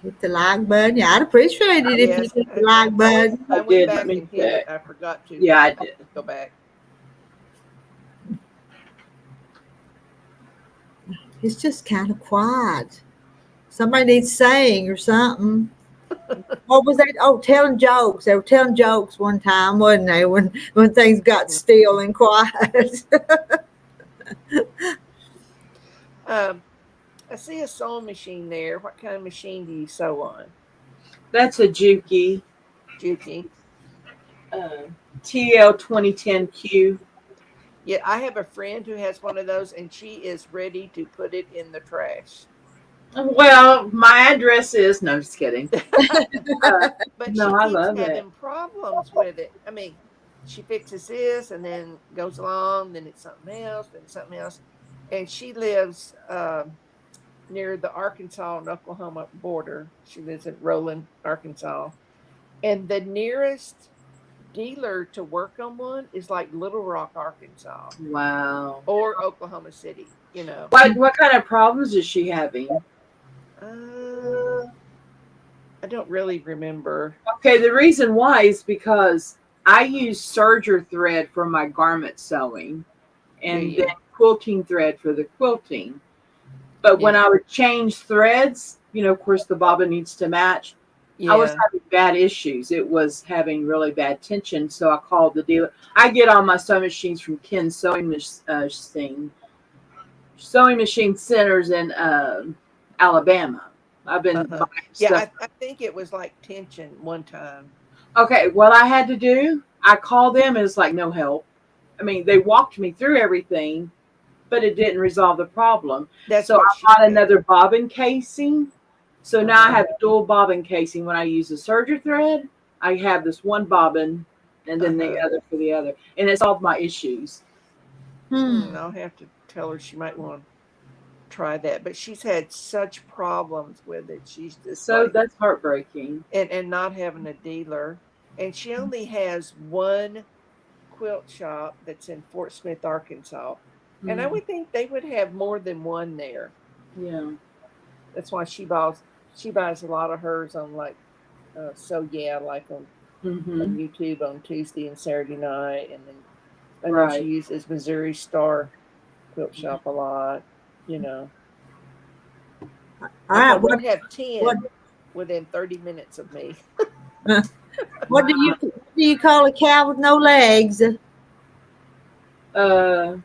Hit the like button. Yeah, I'd appreciate it if you hit the like button. I went back and hit it. I forgot to. Yeah, I did. Go back. It's just kind of quiet. Somebody needs saying or something. What was that? Oh, telling jokes. They were telling jokes one time, wasn't they? When things got still and quiet. I see a sewing machine there. What kind of machine do you sew on? That's a Juki. Juki. TL 2010Q. Yeah, I have a friend who has one of those, and she is ready to put it in the trash. Well, my address is no, just kidding. But No, I love keeps it. having problems with it. I mean, she fixes this and then goes along, then it's something else, then something else. And she lives near the Arkansas and Oklahoma border. She lives in Roland, Arkansas. And the nearest dealer to work on one is like Little Rock, Arkansas. Wow. Or Oklahoma City, you know. What kind of problems is she having? I don't really remember. Okay, the reason why is because I use serger thread for my garment sewing and Yeah. then quilting thread for the quilting. But when Yeah. I would change threads, of course the bobbin needs to match. I was Yeah. having bad issues. It was having really bad tension. So I called the dealer. I get all my sewing machines from Ken's sewing machine centers in Alabama. I've been Uh-huh. buying Yeah, stuff. I think it was like tension one time. Okay, what I had to do, I called them and it's like no help. I mean, they walked me through everything, but it didn't resolve the problem. That's So what I she bought said. another bobbin casing. So now I Uh-huh. have dual bobbin casing. When I use the serger thread, I have this one bobbin and then the Uh-huh. other for the other. And it solved my issues. I'll have to tell her she might want to try that. But she's had such problems with it. She's just So like, that's heartbreaking. and not having a dealer. And she only has one quilt shop that's in Fort Smith, Arkansas. And I Mm, would think they would have more than one there. yeah. That's why she buys a lot of hers on like so yeah, like on Hmm. YouTube on Tuesday and Saturday night, and then I know she Right. uses Missouri Star Quilt Shop a lot. You know, All I right. won't have What 10 within 30 minutes of me. what do you call a cow with no legs? Uh,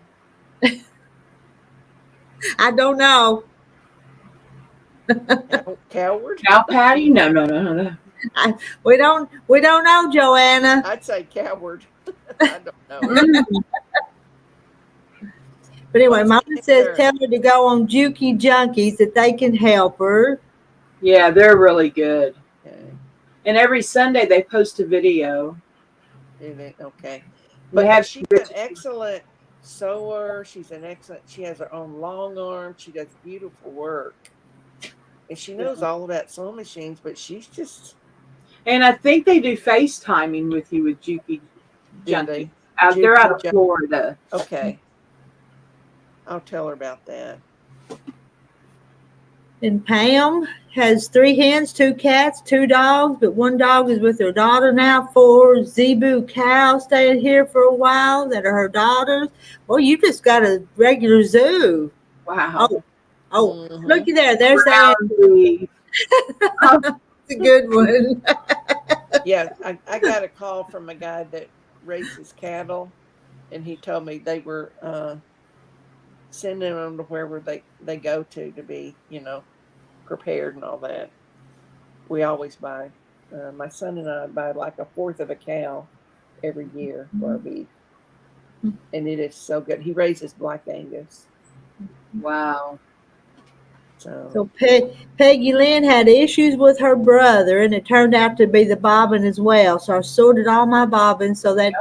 I don't know. Coward? cow patty? No. We don't know, Joanna. I'd say coward. I don't know. Mm. But anyway, What's Mama the says answer? tell her to go on Juki Junkies that they can help her. Yeah, they're really good. Okay. And every Sunday they post a video. Okay. They But have she's an excellent sewer. She has her own long arm. She does beautiful work. And she knows all about sewing machines, but she's just, and I think they do FaceTiming with you with Juki do Junkie. they? They're out of Juki Florida. Okay. I'll tell her about that. And Pam has 3 hens, 2 cats, 2 dogs, but 1 dog is with her daughter now. 4 zebu cows staying here for a while that are her daughters. Well, you just got a regular zoo. Wow. Oh, Mhm. looky there. There's that. Brown That's a good one. Yeah, I got a call from a guy that raises cattle, and he told me they were sending them to wherever they go to be, prepared and all that. We always buy. My son and I buy like a fourth of a cow every year for our beef, and it is so good. He raises Black Angus, Wow. So Peggy Lynn had issues with her brother, and it turned out to be the bobbin as well. So I sorted all my bobbins so that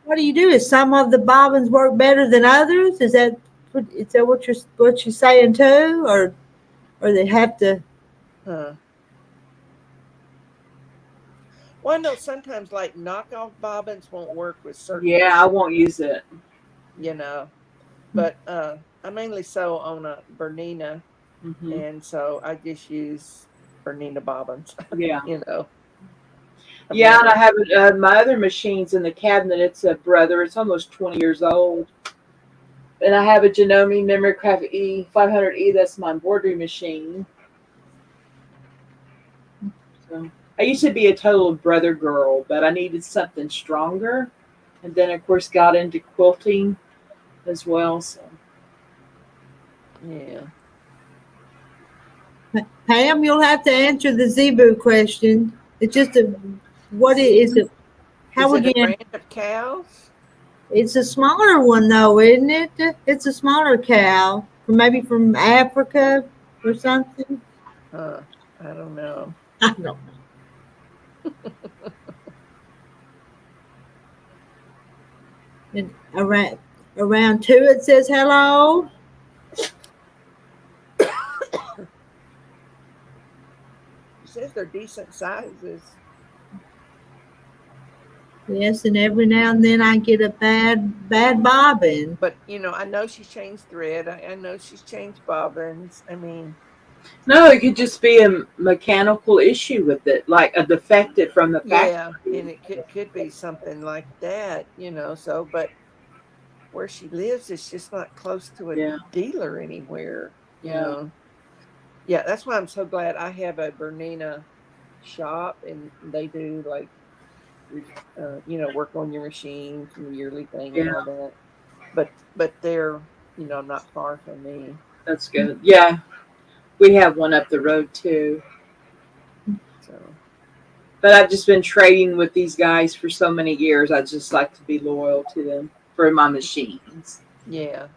what do you do? Is some of the bobbins work better than others? Is that what you're saying too, or they have to? Well, I know sometimes like knockoff bobbins won't work with certain Yeah, I won't use it. But I mainly sew on a Bernina, Hmm. and so I just use Bernina bobbins. Yeah. Yeah, Yeah, and I have my other machines in the cabinet. It's a brother. It's almost 20 years old. And I have a Janome Memorycraft E500E. That's my embroidery machine. So I used to be a total brother girl, but I needed something stronger. And then, of course, got into quilting as well. So yeah. Pam, you'll have to answer the zebu question. It's just what is it? How Is it a again? brand of cows? It's a smaller one though, isn't it? It's a smaller cow, maybe from Africa or something. I don't know. I don't know. And around 2 it says hello. It says they're decent sizes. Yes, and every now and then I get a bad bobbin. But I know she's changed thread. I know she's changed bobbins. I mean, No, it could just be a mechanical issue with it, like a defective from the Yeah, factory. and it could be something like that, so but where she lives is just not close to a Yeah, dealer anywhere, yeah, Yeah, that's why I'm so glad I have a Bernina shop and they do like work on your machines and the yearly thing and yeah. all that. But they're, not far from me. That's good. Yeah, we have one up the road too. So But I've just been trading with these guys for so many years. I just like to be loyal to them for my machines. yeah.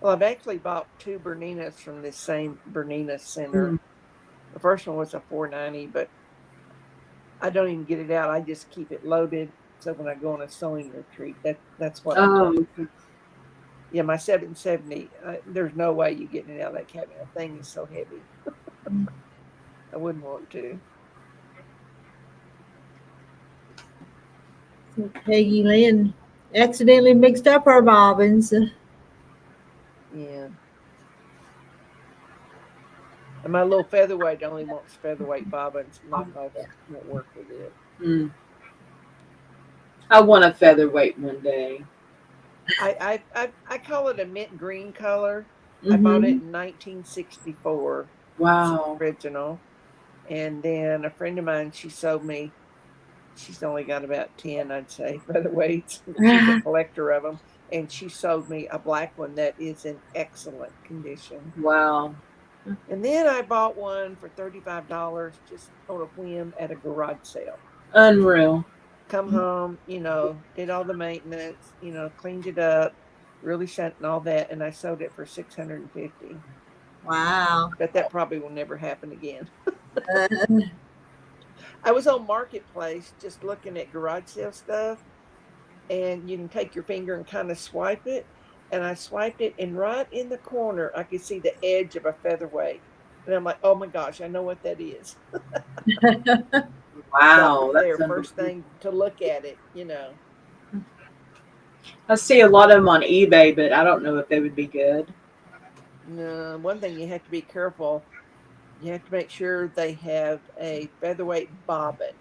Well, I've actually bought two Berninas from this same Bernina center. Mm. The first one was a 490, but I don't even get it out. I just keep it loaded. So when I go on a sewing retreat, that's what I Oh, take. okay. Yeah, my 770. There's no way you getting it out of that cabinet. That thing is so heavy. I wouldn't want to. So Peggy Lynn accidentally mixed up her bobbins. Yeah. And my little featherweight only wants featherweight bobbins. Knockoffs won't work with it. Mm. I want a featherweight one day. I call it a mint green color. I bought Mm-hmm. it in 1964. It's Wow. original. And then a friend of mine, she sold me. She's only got about 10, I'd say, featherweights. She's a collector of them. And she sold me a black one that is in excellent condition. Wow. And then I bought one for $35 just on a whim at a garage sale. Unreal. Come home, did all the maintenance, cleaned it up, really shut and all that, and I sold it for 650. Wow. But that probably will never happen again. Uh, I was on Marketplace just looking at garage sale stuff, and you can take your finger and kind of swipe it. And I swiped it, and right in the corner, I could see the edge of a featherweight. And I'm like, oh my gosh, I know what that is. Right Wow. That's there, first unbelievable. thing to look at it, I see a lot of them on eBay, but I don't know if they would be good. No, one thing you have to be careful. You have to make sure they have a featherweight bobbin.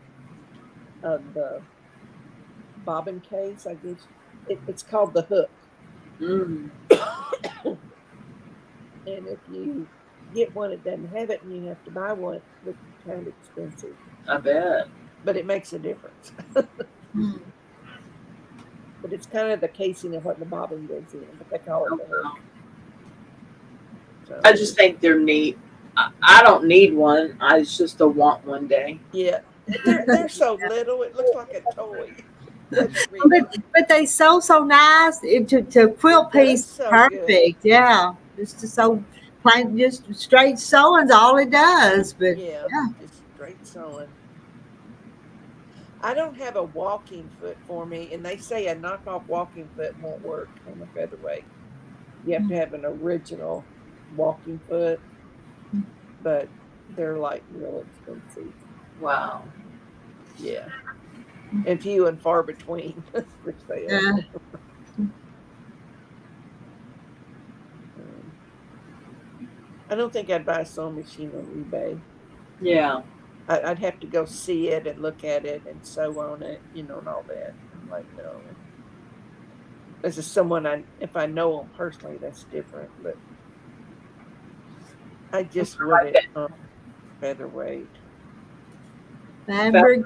The bobbin case, I guess it's called the hook. Mm. And if you get one that doesn't have it and you have to buy one, it's kind of expensive. I bet. But it makes a difference. But it's kind of the casing of what the bobbin goes in, but they call it the hook. So, I just think they're neat. I don't need one. It's just a want one day. yeah, they're so little, it looks like a toy. Really. but they sew so nice. To quilt It does piece, sew perfect. good. Yeah, just to sew plain, just straight sewing's all it does. But Yeah, just straight sewing. I don't have a walking foot for me, and they say a knockoff walking foot won't work on a featherweight. You have to have an original walking foot, but they're like real expensive. Wow. Yeah, and few and far between for sale. yeah. I don't think I'd buy a sewing machine on eBay. Yeah. I'd have to go see it and look at it and sew on it, and all that. I'm like, no. This is someone if I know them personally, that's different. But I just wouldn't featherweight. Fabric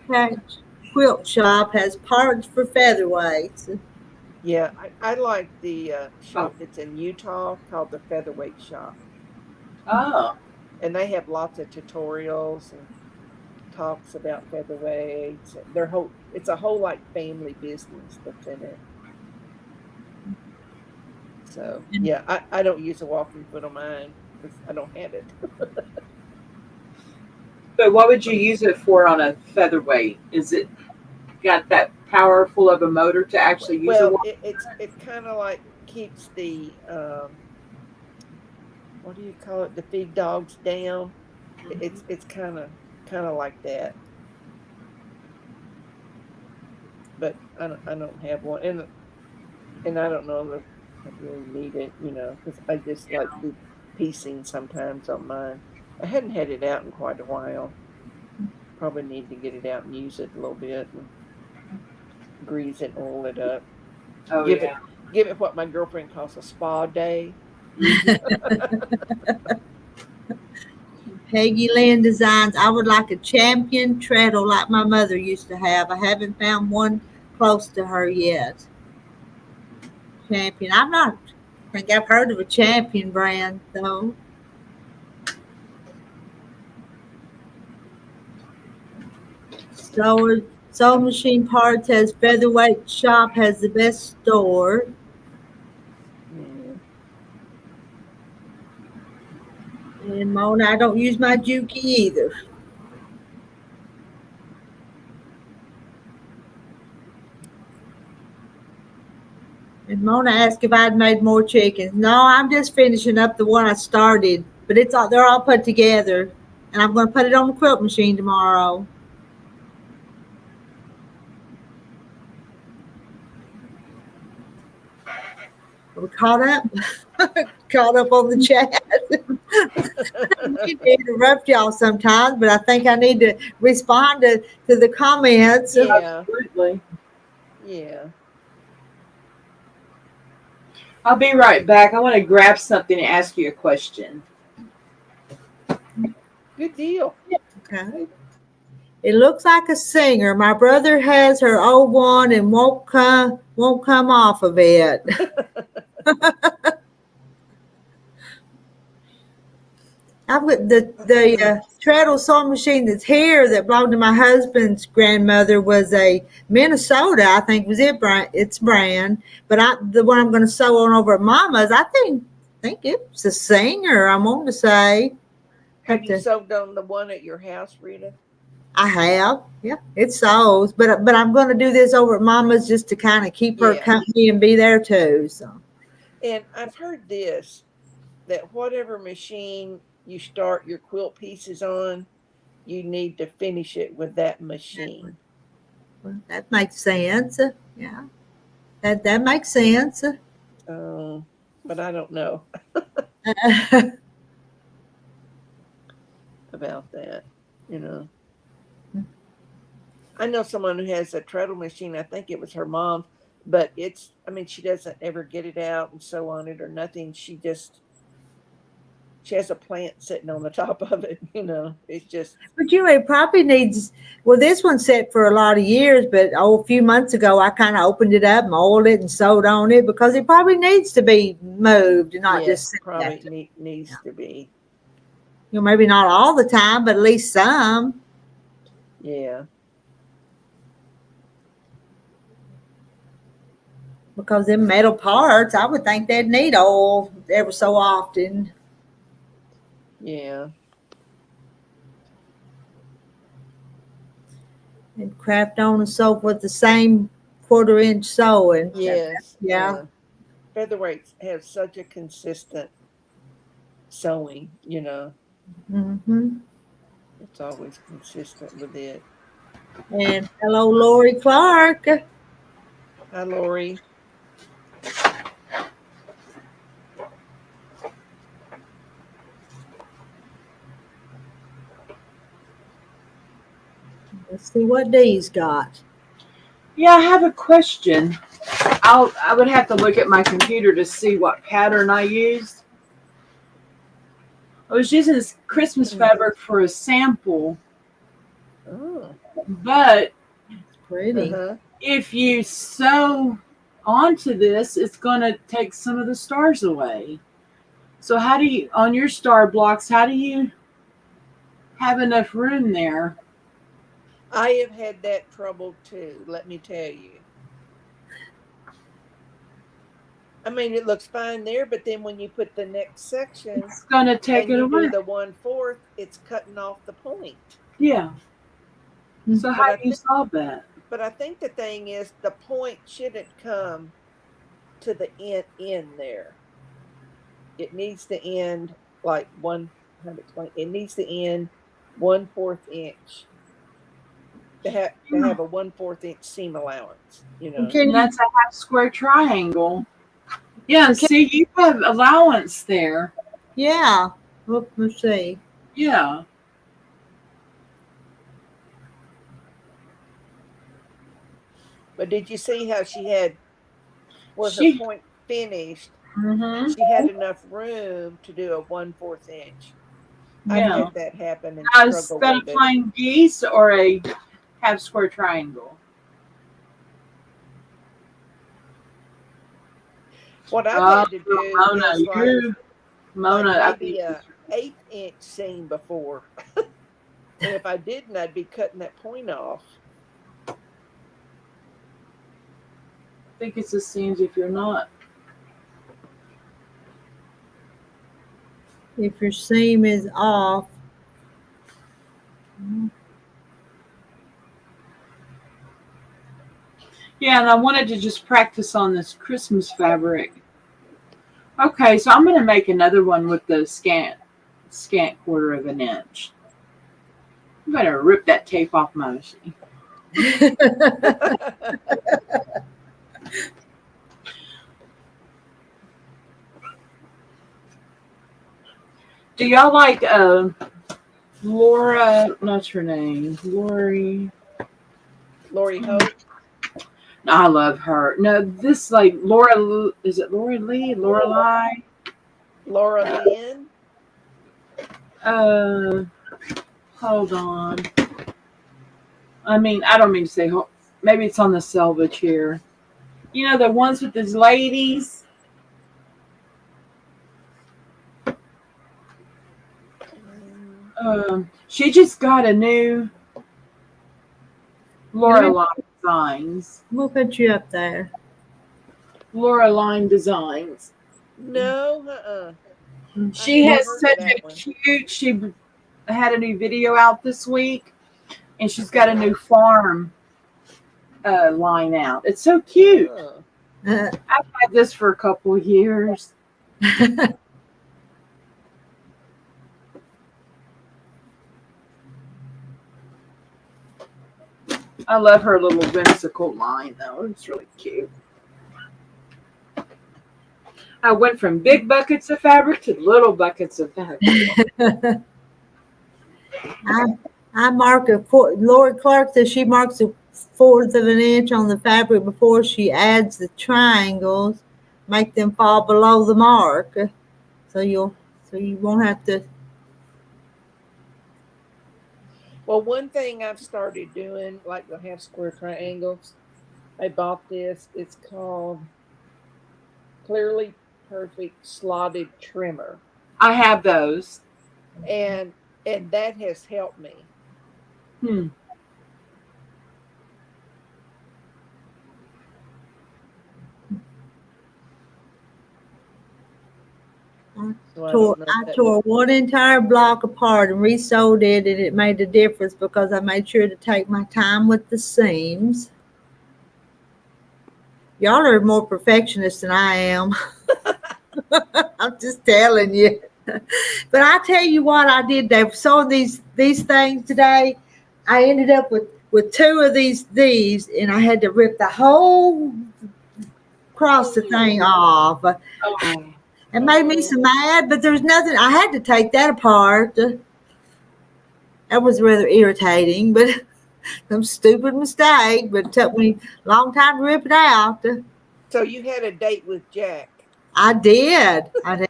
Patch Quilt Shop has parts for featherweights. Yeah, I like the shop that's in Utah called the Featherweight Shop. Oh. And they have lots of tutorials and talks about featherweights. It's a whole like family business that's in it. So yeah, I don't use a walking foot on mine because I don't have it. But what would you use it for on a featherweight? Is it got that powerful of a motor to actually use Well, it? it's kind of like keeps the what do you call it? The feed dogs down. It's kind of like that. But I don't have one, and I don't know if I really need it, because I just like do piecing sometimes on mine. I hadn't had it out in quite a while. Probably need to get it out and use it a little bit and grease it and oil it up. Oh give yeah. it what my girlfriend calls a spa day. Peggy Lynn Designs. I would like a champion treadle like my mother used to have. I haven't found one close to her yet. Champion. I think I've heard of a champion brand though. Sewing machine parts has Featherweight Shop has the best store. Yeah. And Mona, I don't use my Juki either. And Mona asked if I'd made more chickens. No, I'm just finishing up the one I started, but they're all put together, and I'm going to put it on the quilt machine tomorrow. We're caught up. Caught up on the chat. I need to interrupt y'all sometimes, but I think I need to respond to the comments. Yeah. Absolutely. Yeah. I'll be right back. I want to grab something and ask you a question. Good deal. Okay. It looks like a singer. My brother has her old one and won't come off of it. I've got the treadle sewing machine that's here that belonged to my husband's grandmother was a Minnesota, I think was its brand. But the one I'm going to sew on over at Mama's, I think it's a singer. I'm on to say. Have you sewed on the one at your house, Rita? I have, yeah. It sews, but I'm going to do this over at Mama's just to kind of keep her company and be there too. So. And I've heard this, that whatever machine you start your quilt pieces on, you need to finish it with that machine. Well, that makes sense. Yeah, that makes sense. But I don't know about that. I know someone who has a treadle machine. I think it was her mom, but she doesn't ever get it out and sew on it or nothing. She has a plant sitting on the top of it. It's just. But it probably needs. Well, this one's set for a lot of years, but a few months ago I kind of opened it up, molded it, and sewed on it because it probably needs to be moved and not just sit probably needs to be. Maybe not all the time, but at least some. Yeah. Because them metal parts, I would think they'd need oil ever so often. Yeah. And craft on and sew with the same 1/4-inch sewing. Yes. Yeah. Featherweights have such a consistent sewing, Mm-hmm. It's always consistent with it. And hello, Lori Clark. Hi, Lori. Let's see what Dee's got. Yeah, I have a question. I would have to look at my computer to see what pattern I used. I was using this Christmas fabric for a sample. Oh. But It's pretty. if you sew onto this, it's going to take some of the stars away. So on your star blocks, how do you have enough room there? I have had that trouble too, let me tell you. It looks fine there, but then when you put the next section, it's going to take it away. The 1/4, it's cutting off the point. Yeah. So how do you solve that? But I think the thing is, the point shouldn't come to the end there. It needs to end like it needs to end 1/4 inch. To have a 1/4 inch seam allowance, And that's a half square triangle. Yeah, see, you have allowance there. Yeah. Let's see. Yeah. But did you see how she had where her She. point finished? Mm-hmm. She had enough room to do a 1/4 inch. I've Yeah. had that happen and Now, is struggle that a with it. flying geese or a half square triangle? What I've Oh, had to do Mona, is like Mona, I maybe think a 1/8 inch seam before. And if I didn't, I'd be cutting that point off. it's the seams if you're not. If your seam is off, Yeah, and I wanted to just practice on this Christmas fabric. Okay, so I'm going to make another one with the scant 1/4 of an inch. I'm going to rip that tape off my machine. Do y'all like Laura? What's her name? Lori Hope, No, I love her. No, this like Laura. Is it Laura Lee? Lorelai? Laura Lynn. Uh, hold on. I mean, I don't mean to say. Maybe it's on the selvage here. You know the ones with these ladies. She just got a new Lorelai Designs. we'll put you up there. Lorelai Designs. No, She never has heard of such that a one. cute. She had a new video out this week, and she's got a new farm line out. It's so cute. I've had this for a couple of years. I love her little whimsical line, though. It's really cute. I went from big buckets of fabric to little buckets of fabric. I mark Lori Clark says she marks 1/4 of an inch on the fabric before she adds the triangles, make them fall below the mark. So you won't have to. Well, one thing I've started doing, like the half square triangles, I bought this. It's called Clearly Perfect Slotted Trimmer, I have those. and that has helped me. Hmm. So I don't know if I that tore one entire block apart and resewed it, and it made a difference because I made sure to take my time with the seams. Y'all are more perfectionists than I am. I'm just telling you. But I tell you what I did. They were sewing these things today. I ended up with 2 of these, and I had to rip the whole cross the thing off. Oh. It made me so mad, but there was nothing. I had to take that apart. That was rather irritating, but some stupid mistake. But it took me a long time to rip it out. So you had a date with Jack. I did. And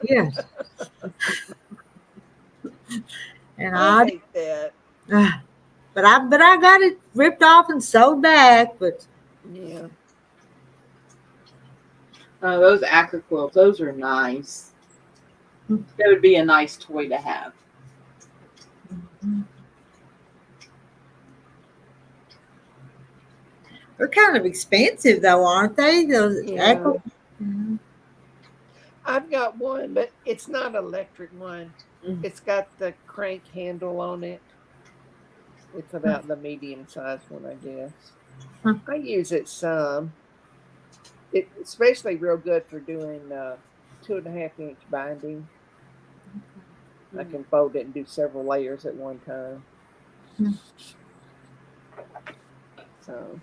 I hate that. but I got it ripped off and sewed back. But Yeah. Oh, those acro quilts, those are nice. That would be a nice toy to have. they're kind of expensive, though, aren't they? Those Yeah. I've got one, but it's not an electric one. It's got the crank handle on it. It's about the medium sized one, I guess. I use it some. It's especially real good for doing 2.5 inch binding. I can fold it and do several layers at one time. So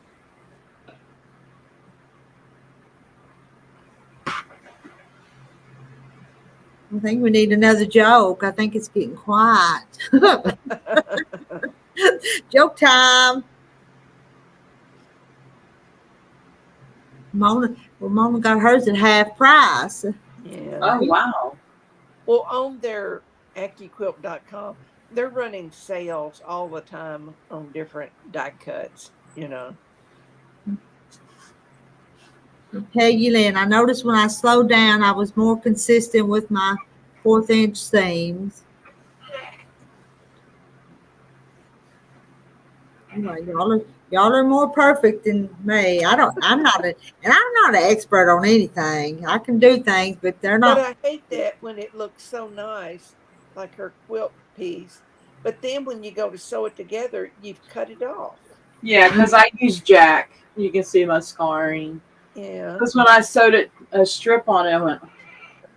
I think we need another joke. I think it's getting quiet. Joke time. Mona got hers at half price. Yeah. Oh wow. Well, on their AccuQuilt.com, they're running sales all the time on different die cuts, you know. Peggy Lynn, I noticed when I slowed down, I was more consistent with my 1/4-inch seams. Anyway, y'all are more perfect than me. I'm not an expert on anything. I can do things, but they're But not. I hate that when it looks so nice, like her quilt piece. But then when you go to sew it together, you've cut it off. Yeah, because I use Jack. You can see my scarring. Yeah. Because when I sewed it a strip on it, I went,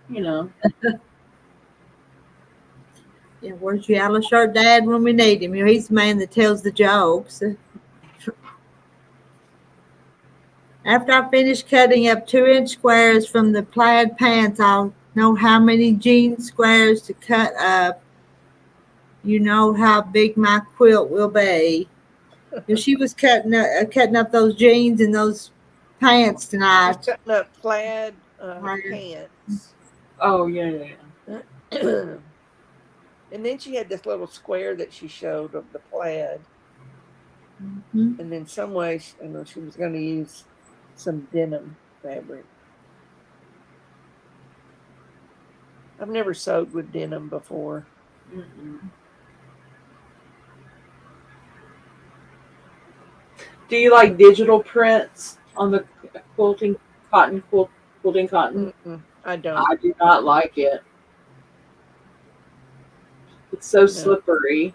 you know. Yeah, where's your yellow shirt dad when we need him? You know, he's the man that tells the jokes. After I finish cutting up 2-inch squares from the plaid pants, I'll know how many jean squares to cut up. You know how big my quilt will be. If she was cutting up those jeans and those pants She's tonight. cutting up plaid Right. pants. Oh, yeah. And then she had this little square that she showed of the plaid. Mhm. And in some ways, I know she was going to use some denim fabric. I've never sewed with denim before. Mm-mm. Do you like digital prints on the quilting quilting cotton? I don't. I do not like it. It's so No. slippery.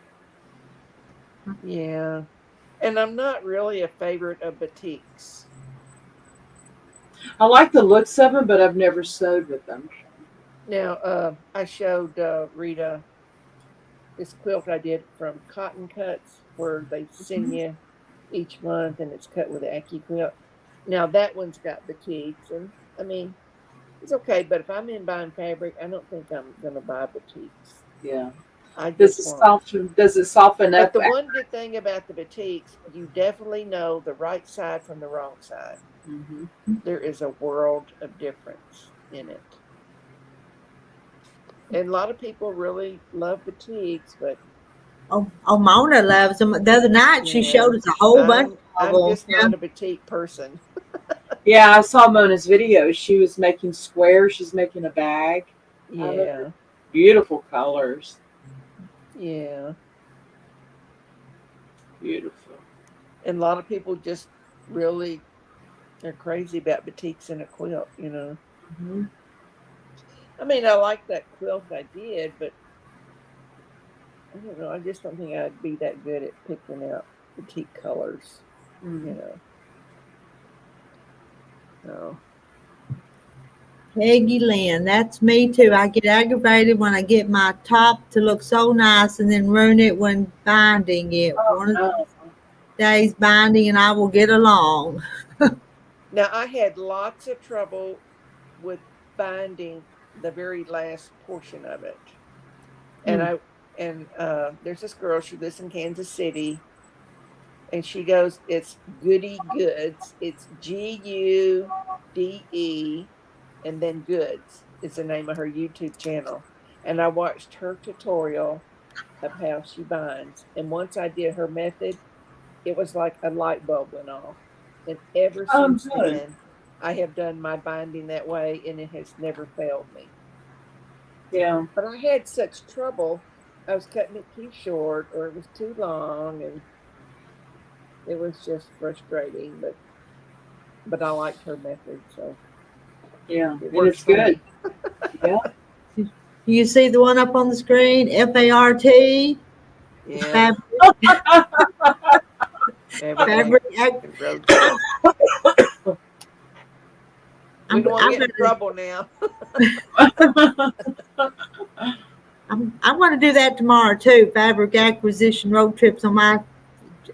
Yeah. And I'm not really a favorite of batiks. I like the looks of them, but I've never sewed with them. Now, I showed Rita this quilt I did from Cotton Cuts, where they send you each month and it's cut with AccuQuilt. Now, that one's got batiks, and I mean, it's okay, but if I'm in buying fabric, I don't think I'm going to buy batiks. Yeah. I Does just it won't. soften But up? the one good thing about the batiks, you definitely know the right side from the wrong side. Mm-hmm. There is a world of difference in it. And a lot of people really love batiks, but Oh, Mona loves them. The other night she yeah, showed us a whole bunch of I'm them. just not a batik person. Yeah, I saw Mona's video. She was making squares. She's making a bag. Yeah, Beautiful colors. yeah. Beautiful. And a lot of people just really are crazy about batiks in a quilt, you know. Mm-hmm. I mean, I like that quilt I did, but I don't know. I just don't think I'd be that good at picking out batik colors, Mm-hmm. you know. So, Peggy Lynn, that's me too. I get aggravated when I get my top to look so nice and then ruin it when binding it. One of Oh, these days binding and I will get along. now I had lots of trouble with binding the very last portion of it. And Mm. there's this girl, she lives in Kansas City, and she goes, it's Goody Goods. It's Gude and then Goods is the name of her YouTube channel. And I watched her tutorial of how she binds. And once I did her method, it was like a light bulb went off. And ever since good. then, I have done my binding that way, and it has never failed me. Yeah. But I had such trouble. I was cutting it too short, or it was too long, and it was just frustrating. But I liked her method, so Yeah. it And works it's for good. me. Yeah. You see the one up on the screen? FART? Yeah. Fabric. Road trip. We don't want I'm to get in trouble now. going to do that tomorrow too. Fabric acquisition road trips on my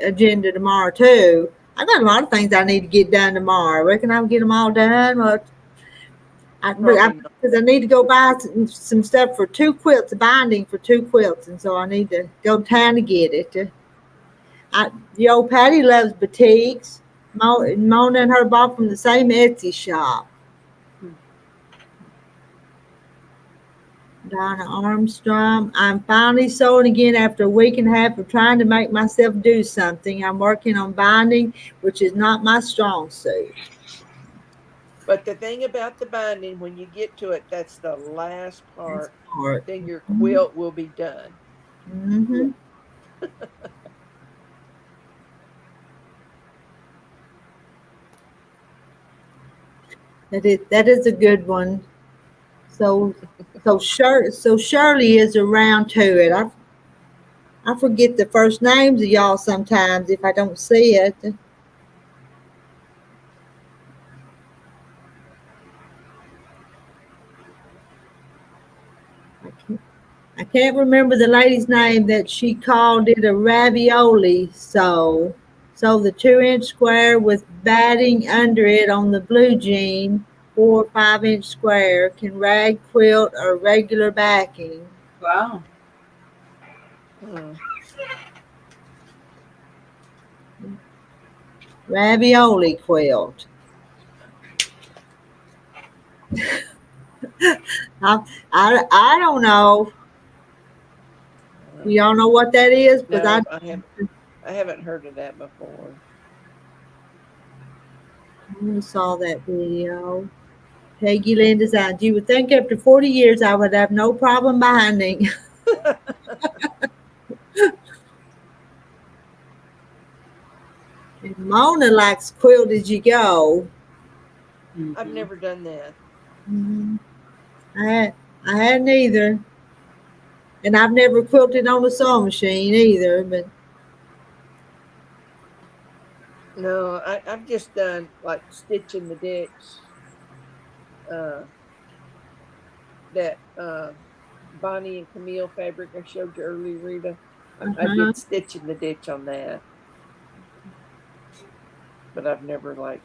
agenda tomorrow too. I got a lot of things I need to get done tomorrow. I reckon I'll get them all done. But Probably not. Because I need to go buy some stuff for 2 quilts, binding for 2 quilts, and so I need to go to town to get it. The old Patty loves batiks. Mona and her bought from the same Etsy shop. Donna Armstrong. I'm finally sewing again after a week and a half of trying to make myself do something. I'm working on binding, which is not my strong suit. But the thing about the binding, when you get to it, that's the last part. Part. Then your quilt will be done. Mm-hmm. That is a good one. So Shirley is around to it. I forget the first names of y'all sometimes if I don't see it. I can't remember the lady's name that she called it a ravioli. So the 2-inch square with batting under it on the blue jean, 4 or 5-inch square, can rag quilt or regular backing. Wow. Ravioli quilt. I don't know. Y'all know what that is? No, I haven't heard of that before. I saw that video. Peggy Lynn Designs. You would think after 40 years I would have no problem binding. And Mona likes quilt as you go. I've never done that. Mm-hmm. I hadn't either. And I've never quilted on a sewing machine either, but No, I've just done like stitch in the ditch. That Bonnie and Camille fabric I showed you earlier, Rita. I did stitch in the ditch on that. But I've never like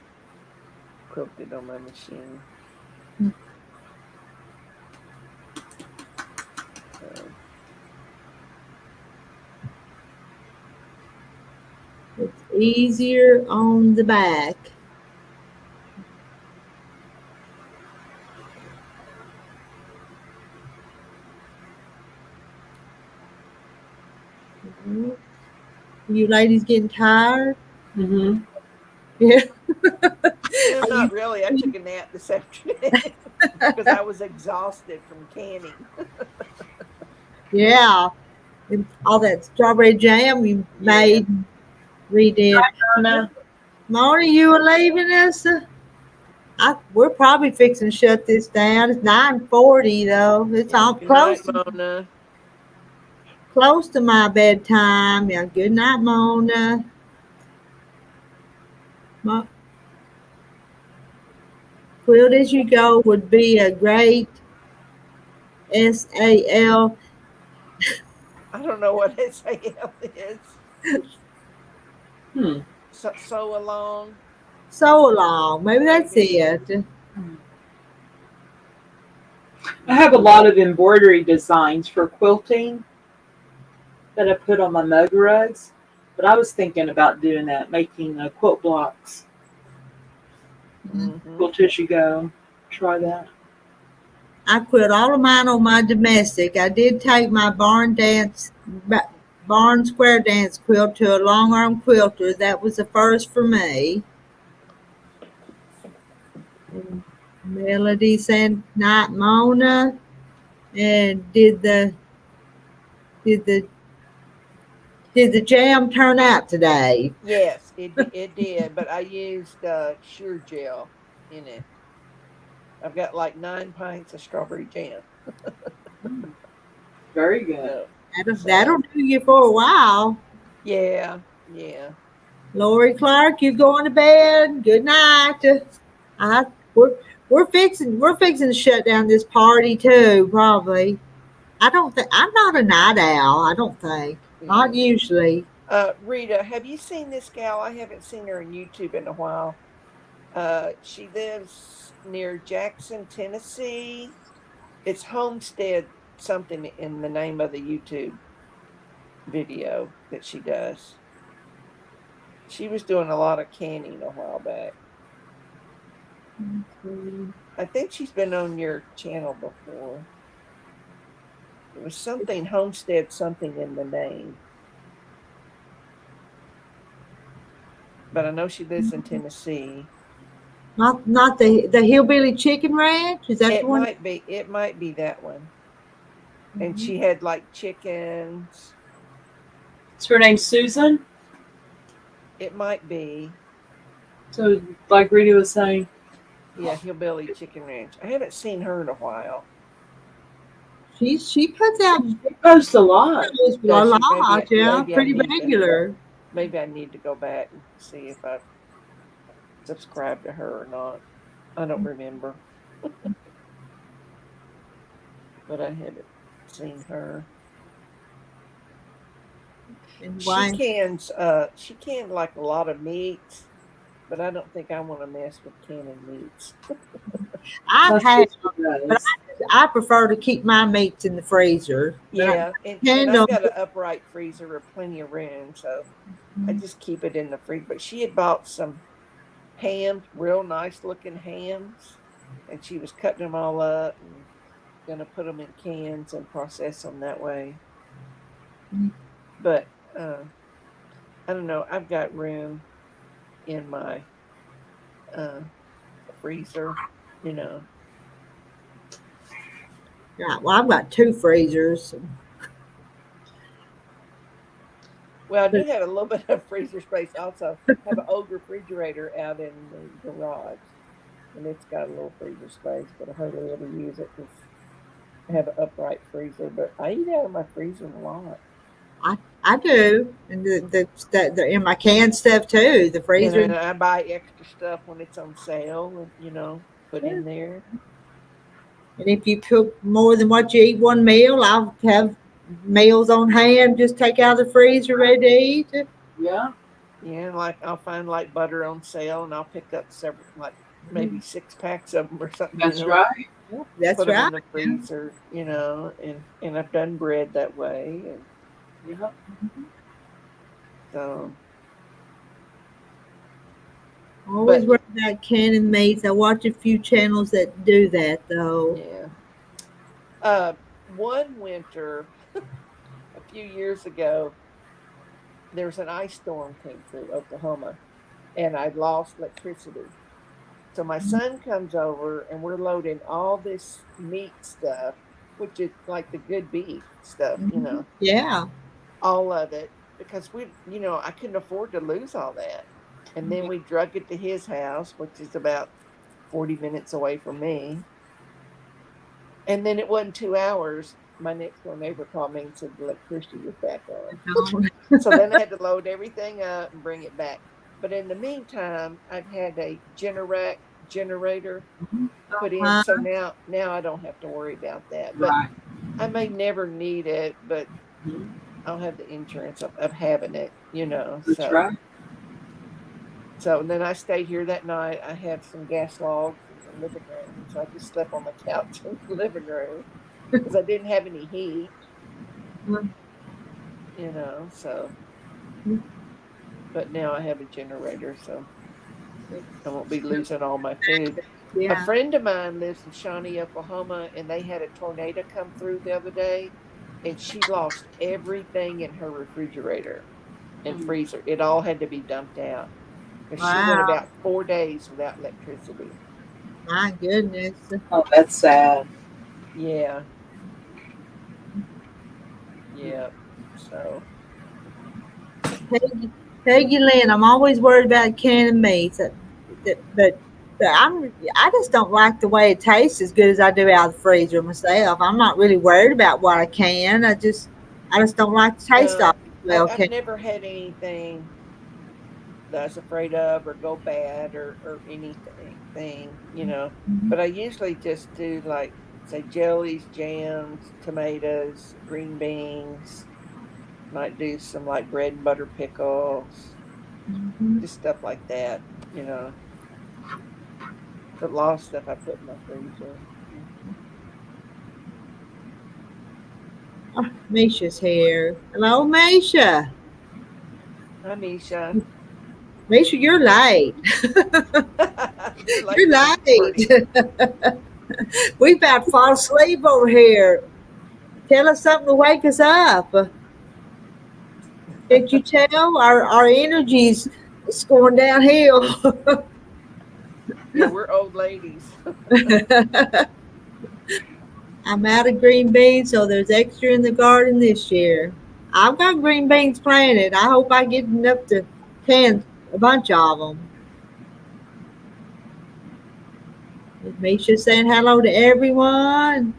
quilted on my machine. it's easier on the back. You ladies getting tired? Mm-hmm. Yeah. No, not really. I took a nap this afternoon because I was exhausted from canning. Yeah. And all that strawberry jam we made and redid. Mona. Mona, you were leaving us? We're probably fixing to shut this down. It's 9:40 though. It's all Good close. night, Mona. Close to my bedtime. Yeah, good night, Mona. Quilt as you go would be a great SAL. I don't know what SAL is. Sew along. So long. Maybe that's it. I have a lot of embroidery designs for quilting that I put on my mug rugs, but I was thinking about doing that, making quilt blocks. Quilt as you go. Try that. I quilt all of mine on my domestic. I did take my barn square dance quilt to a long arm quilter. That was the first for me. And Melody sent night Mona and did the jam turn out today? Yes, it did, but I used Sure Gel in it. I've got like 9 pints of strawberry jam. Very good. That'll do you for a while. Yeah. Lori Clark, you going to bed? Good night. We're fixing to shut down this party too, probably. I'm not a night owl, I don't think. Not usually. Rita, have you seen this gal? I haven't seen her on YouTube in a while. She lives near Jackson, Tennessee. It's Homestead something in the name of the YouTube video that she does. She was doing a lot of canning a while back. I think she's been on your channel before. It was something Homestead, something in the name. But I know she lives in Tennessee. Not the Hillbilly Chicken Ranch. Is that the It one? might be. It might be that one. And she had like chickens. Is her name Susan? It might be. So, like Rita was saying, Yeah, Hillbilly Chicken Ranch. I haven't seen her in a while. She puts out she posts a lot. videos a Does she? lot, yeah, maybe I pretty need to- regular. Maybe I need to go back and see if I subscribe to her or not. I don't remember. But I haven't seen her. And She why? she canned like a lot of meats, but I don't think I want to mess with canning meats. I That's have, what she does. but I prefer to keep my meats in the freezer. Yeah, and Handle. I've got an upright freezer with plenty of room, so I just keep it in the freezer. But she had bought some hams, real nice looking hams, and she was cutting them all up and gonna put them in cans and process them that way. But I don't know. I've got room in my freezer, you know. Yeah, well, I've got 2 freezers. Well, I do have a little bit of freezer space. Also, have an old refrigerator out in the garage, and it's got a little freezer space, but I hardly ever use it because I have an upright freezer. But I eat out of my freezer a lot. I do, and the in my canned stuff too. The freezer. And I buy extra stuff when it's on sale, and put in there. And if you cook more than what you eat one meal, I'll have meals on hand. Just take out of the freezer, ready to eat. Yeah. Yeah, like I'll find like butter on sale, and I'll pick up several, like maybe 6 packs of them or something. That's right. That's Put them right. in the freezer, and I've done bread that way, and Yeah. so. Always worry about canning meats. I watch a few channels that do that though. Yeah. One winter, a few years ago, there was an ice storm came through Oklahoma, and I lost electricity. So my son comes over, and we're loading all this meat stuff, which is like the good beef stuff, Yeah. all of it, because I couldn't afford to lose all that. And then we drug it to his house, which is about 40 minutes away from me. And then it wasn't 2 hours. My next door neighbor called me and said the electricity was back on. So then I had to load everything up and bring it back. But in the meantime, I've had a generator put in. So now I don't have to worry about that. But Right. I may never need it, but I'll have the insurance of having it, That's right. So then I stayed here that night. I had some gas logs in the living room. So I just slept on the couch in the living room because I didn't have any heat, so. But now I have a generator, so I won't be losing all my food. Yeah. A friend of mine lives in Shawnee, Oklahoma, and they had a tornado come through the other day, and she lost everything in her refrigerator and freezer. It all had to be dumped out. And she went about 4 days without electricity. My goodness. Oh, that's sad. Yeah. Yeah. So. Peggy Lynn, I'm always worried about canning meats, but I just don't like the way it tastes as good as I do out of the freezer myself. I'm not really worried about what I can. I just don't like the taste of it. Well, I've never had anything that I was afraid of or go bad or anything, But I usually just do like say jellies, jams, tomatoes, green beans. Might do some like bread and butter pickles, just stuff like that, The lost stuff I put in my freezer. Oh, Misha's here. Hello, Misha. Hi, Misha. Misha, you're late. You're late You're to the party. late. We about to fall asleep over here. Tell us something to wake us up. Did you tell our energy's is going downhill? Yeah, we're old ladies. I'm out of green beans, so there's extra in the garden this year. I've got green beans planted. I hope I get enough to plant a bunch of them. Misha saying hello to everyone.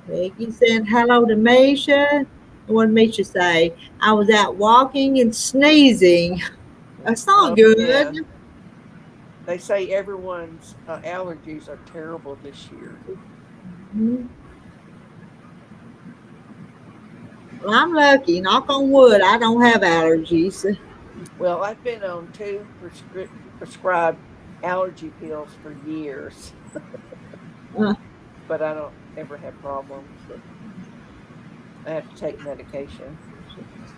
Peggy saying hello to Misha. What did Misha say? I was out walking and sneezing. That's not good. Yeah. They say everyone's allergies are terrible this year. Mhm. Well, I'm lucky. Knock on wood. I don't have allergies. Well, I've been on 2 prescribed allergy pills for years, Uh, but I don't ever have problems. But I have to take medication.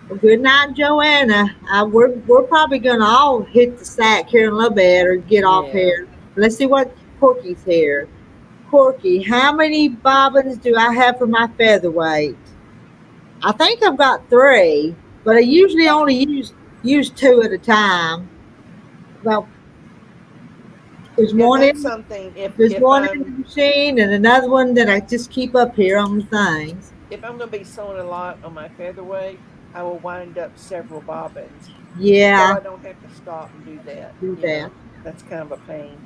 well, good night, Joanna. We're probably gonna all hit the sack here in a little bit or get off Yeah. here. Let's see what Corky's here. Corky, how many bobbins do I have for my featherweight? I think I've got 3, but I usually only use 2 at a time. Well, there's Yeah, one that's in something. there's one in the machine and another one that I just keep up here on the things. If I'm going to be sewing a lot on my featherweight, I will wind up several bobbins, so Yeah, I don't have to stop and do that. do that. That's kind of a pain.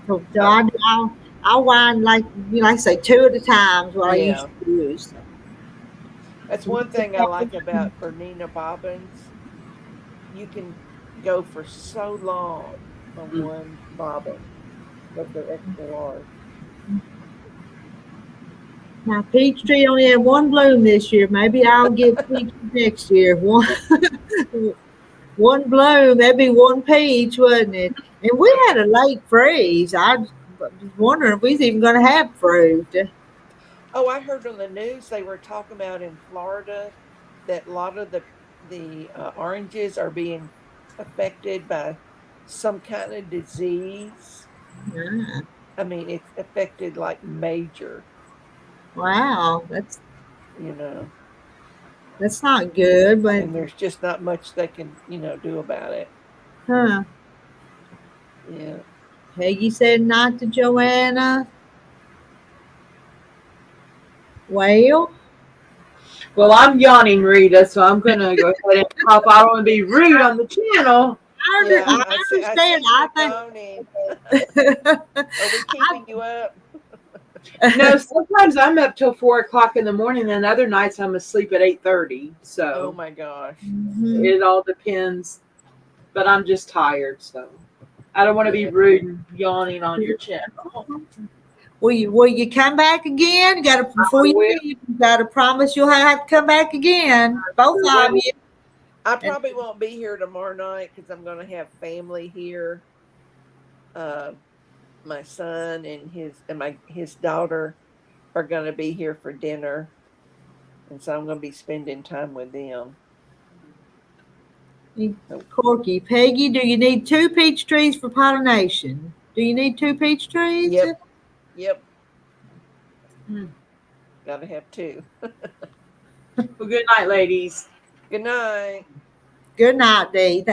So Uh, I'll wind like I say 2 at a time is what I yeah, usually use. that's one thing I like about Bernina bobbins. You can go for so long on one bobbin because they're extra large. Now Peachtree only had 1 bloom this year. Maybe I'll get peach next year. One bloom, that'd be 1 peach, wouldn't it? And we had a late freeze. I was wondering if we was even going to have fruit. Oh, I heard on the news they were talking about in Florida that a lot of the oranges are being affected by some kind of disease. Ah, I mean, it's affected like major, wow, you know, that's not good, but and there's just not much they can, do about it. huh? Yeah. Peggy said not to Joanna. Well, Well, I'm yawning, Rita, so I'm gonna go ahead and pop. I don't want to be rude on the channel. Yeah, I I understand. see you I yawning. think Are we keeping you up? No, sometimes I'm up till 4 o'clock in the morning, and other nights I'm asleep at 8:30. Oh So my gosh. Mhm. it all depends. But I'm just tired, so I don't want to be Yeah. rude and yawning on your channel. Will you come back again? You gotta before I you will. leave, you gotta promise you'll have to come back again. Both Sure of will. you. I And probably won't be here tomorrow night because I'm going to have family here. Uh, my son and his daughter are going to be here for dinner, and so I'm going to be spending time with them. So, Corky, Peggy, do you need 2 peach trees for pollination? Do you need 2 peach trees? yep, yep, Hmm. got to have 2. Well, good night, ladies. Good night. Good night, Dee.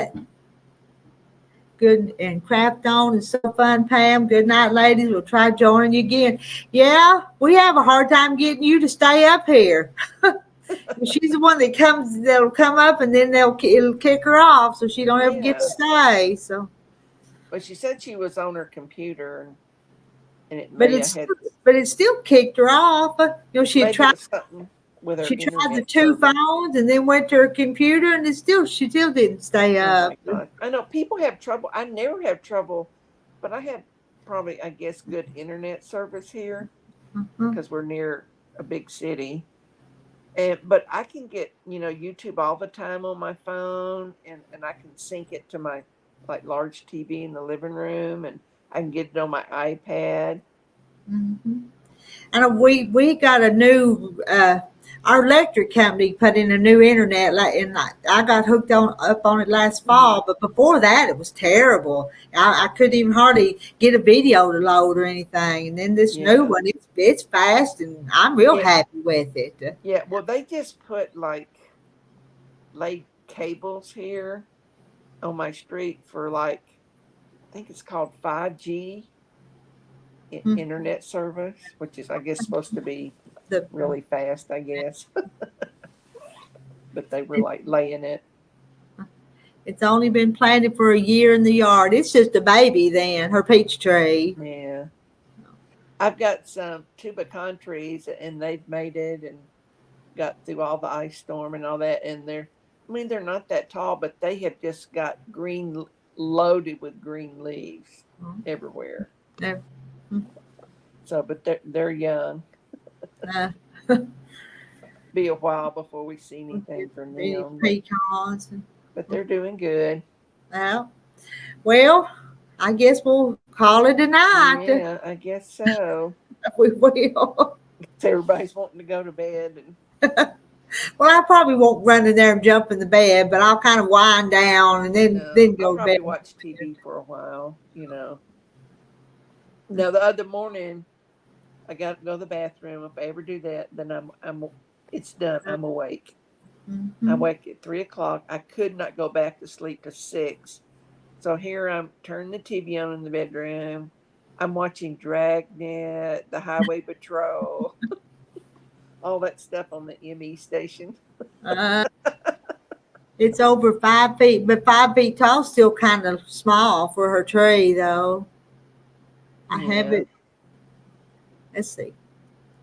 Good and craft on and so fun, Pam. Good night, ladies. We'll try joining you again. Yeah, we have a hard time getting you to stay up here. She's the one that'll come up and then it'll kick her off so she don't ever get to Yeah, stay. So, but she said she was on her computer and it but may have it's had but it still kicked her off. She had maybe it tried was something with her she tried the internet 2 service. phones and then went to her computer and she still didn't stay Oh up. my God. I know people have trouble. I never have trouble, but I have probably, I guess, good internet service here Uh-huh. because we're near a big city. But I can get, YouTube all the time on my phone and I can sync it to my like large TV in the living room and I can get it on my iPad. Mhm. And we got a new our electric company put in a new internet, and I got hooked up on it last fall. But before that, it was terrible. I couldn't even hardly get a video to load or anything. And then this new Yeah. one, it's fast, and I'm real Yeah. happy with it. Yeah, well, they just put laid cables here on my street for I think it's called 5G Hmm. internet service, which is, I guess, supposed to be The really fast, I guess. But they were laying it. It's only been planted for a year in the yard. It's just a baby then, her peach tree. Yeah. I've got some tuba trees and they've made it and got through all the ice storm and all that. And they're not that tall, but they have just got loaded with green leaves everywhere. Yeah. So, but they're young. Uh, Be a while before we see anything from them. Pecans. But they're doing good. Well, I guess we'll call it a night. Yeah, I guess so. We will. Everybody's wanting to go to bed. Well, I probably won't run in there and jump in the bed, but I'll kind of wind down and then go I'll to probably bed. watch TV for a while, Now the other morning, I got to go to the bathroom. If I ever do that, then it's done. I'm awake. I wake at 3:00. I could not go back to sleep to 6. So here I'm turning the TV on in the bedroom. I'm watching Dragnet, the Highway Patrol, all that stuff on the ME station. It's over 5 feet, but 5 feet tall is still kind of small for her tree, though. I have it. Let's see.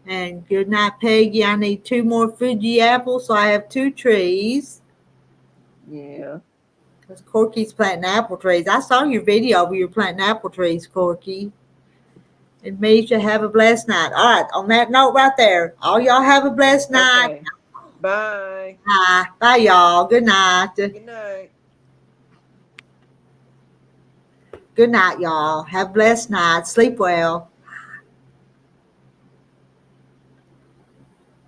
And good night, Peggy. I need 2 more Fuji apples, so I have 2 trees. Yeah. Because Corky's planting apple trees. I saw your video where you're planting apple trees, Corky. And Misha, have a blessed night. All right, on that note right there, all y'all have a blessed night. Okay. Bye. Bye. Bye, y'all. Good night. Good night. Good night, y'all. Have a blessed night. Sleep well.